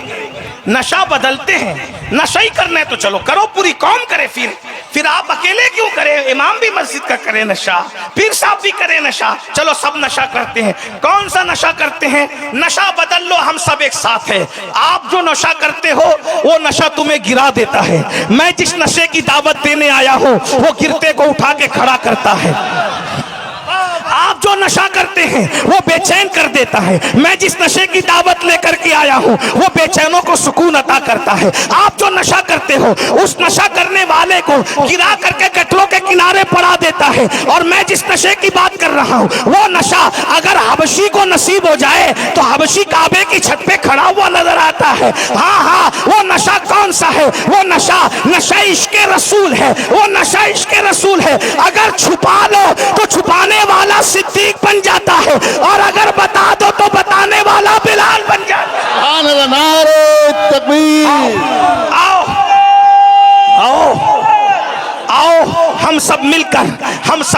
नशा बदलते हैं। नशा ही करना है तो चलो करो, पूरी कौम करे, फिर फिर आप अकेले क्यों करें? इमाम भी मस्जिद का करे नशा, पीर साहब भी करे नशा, चलो सब नशा करते हैं। कौन सा नशा करते हैं? नशा बदल लो, हम सब एक साथ हैं। आप जो नशा करते हो वो नशा तुम्हें गिरा देता है। मैं जिस नशे की दावत देने आया हूं वो गिरते को उठा के खड़ा करता है। आप जो नशा करते हैं वो बेचैन कर देता है। मैं जिस नशे की दावत लेकर के आया हूं वो बेचैनों को सुकून अता करता है। आप जो नशा करते हो उस नशा करने वाले को गिरा करके गटरों के किनारे पड़ा देता है। और मैं जिस नशे की बात कर रहा हूं वो नशा अगर हबशी को नसीब हो जाए तो हबशी काबे की छत पे खड़ा हुआ नजर आता है। हाँ हाँ, वो नशा कौन सा है? वो नशा इश्क़े रसूल है। वो नशा इश्क़े रसूल है। अगर छुपा लो तो छुपाने वाला सिद्दीक बन जाता है, और अगर बता दो तो बताने वाला बिलाल बन जाता है। सुभान अल्लाह, नारे तकबीर। आओ आओ आओ, हम सब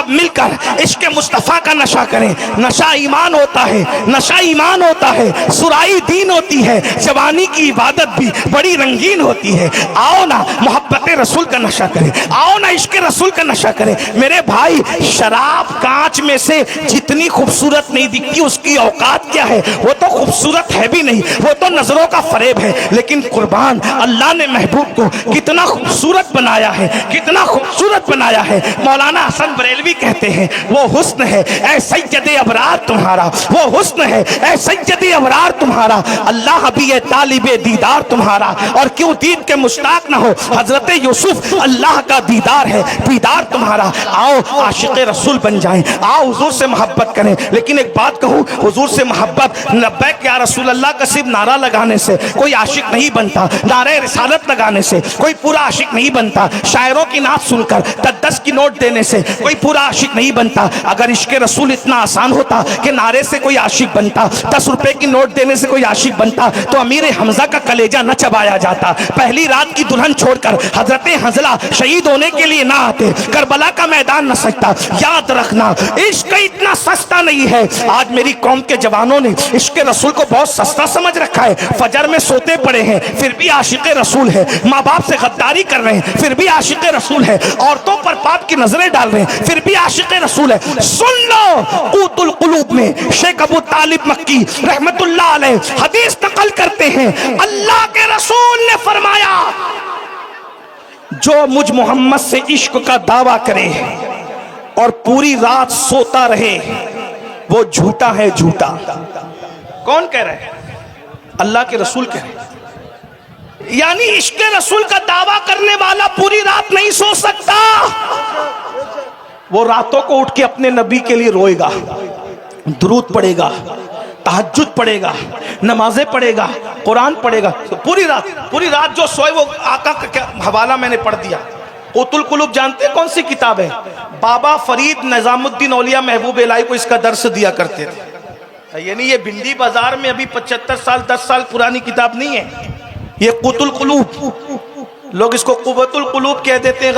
मिलकर इश्क़े मुस्तफ़ा का नशा करें। नशा ईमान होता है, नशा ईमान होता है, सुराई दीन होती है, जवानी की इबादत भी बड़ी रंगीन होती है। आओ ना मोहब्बत रसूल का नशा करें, आओ ना इश्क़े रसूल का नशा करें। मेरे भाई, शराब कांच में से जितनी खूबसूरत नहीं दिखती उसकी औकात क्या है? वो तो खूबसूरत है भी नहीं, वो तो नजरों का फरेब है। लेकिन कुर्बान, अल्लाह ने महबूब को कितना खूबसूरत बनाया है, कितना खूबसूरत बनाया है। मौलाना हसन बरेलवी कहते हैं वो हुस्न है ऐ सैयदे अबरार तुम्हारा, वो हुस्न है ऐ सैयदे अबरार तुम्हारा, अल्लाह भी है तालिबे दीदार तुम्हारा। और क्यों दीद के मुश्ताक ना हो, हजरत यूसुफ अल्लाह का दीदार है, दीदार तुम्हारा। आओ आशिक़े रसूल बन जाएं, आओ हुजूर से मोहब्बत करें। लेकिन एक बात कहूँ, हुजूर से मोहब्बत लब्बैक या रसूल अल्लाह का सिर्फ नारा लगाने से कोई आशिक नहीं बनता, नारे रिसालत लगाने से कोई पूरा आशिक नहीं बनता, शायरों की नात सुनकर 10 की नोट देने से कोई पूरा आशिक नहीं बनता। अगर इश्क़े रसूल इतना आसान होता कि नारे से कोई आशिक बनता, 10 रुपए की नोट देने से कोई आशिक बनता, तो अमीर हमजा का कलेजा न चबाया जाता। पहली रात की दुल्हन छोड़कर हजरत हंजला शहीद होने के लिए ना आते, करबला का मैदान न सजता। याद रखना, इश्क इतना सस्ता नहीं है। आज मेरी कौम के जवानों ने इश्क़े रसूल को बहुत सस्ता समझ रखा है। फजर में सोते पड़े हैं फिर भी आशिक़े रसूल है, माँ बाप से गद्दारी कर रहे हैं फिर भी आशिक़े रसूल है, औरतों पर पाप की नजरें डाल रहे हैं फिर भी आशिक़े रसूल है। सुन लो, क़ूतुल क़ुलूब में शेख अबू तालिब मक्की रहमतुल्लाह अलैह हदीस नकल करते हैं, अल्लाह के रसूल ने फरमाया, जो मुझ मोहम्मद से इश्क का दावा करे और पूरी रात सोता रहे वो झूठा है, झूठा। कौन कह रहे हैं? अल्लाह के रसूल कह रहे हैं। यानी इश्क़े रसूल का दावा करने वाला पूरी रात नहीं सो सकता। वो रातों को उठ के अपने नबी के लिए रोएगा, दुरूद पढ़ेगा, तहज्जुद पढ़ेगा, नमाजें पढ़ेगा, कुरान पढ़ेगा। तो पूरी रात जो सोए वो आका का हवाला मैंने पढ़ दिया। क़ूतुल क़ुलूब जानते हैं कौन सी किताब है? बाबा फरीद निज़ामुद्दीन औलिया महबूब इलाही को इसका दर्स दिया करते थे। यानी ये भिंडी बाजार में अभी 75 साल 10 साल पुरानी किताब नहीं है। ये क़ूतुल क़ुलूब, लोग इसको क़ुव्वतुल क़ुलूब कह देते हैं।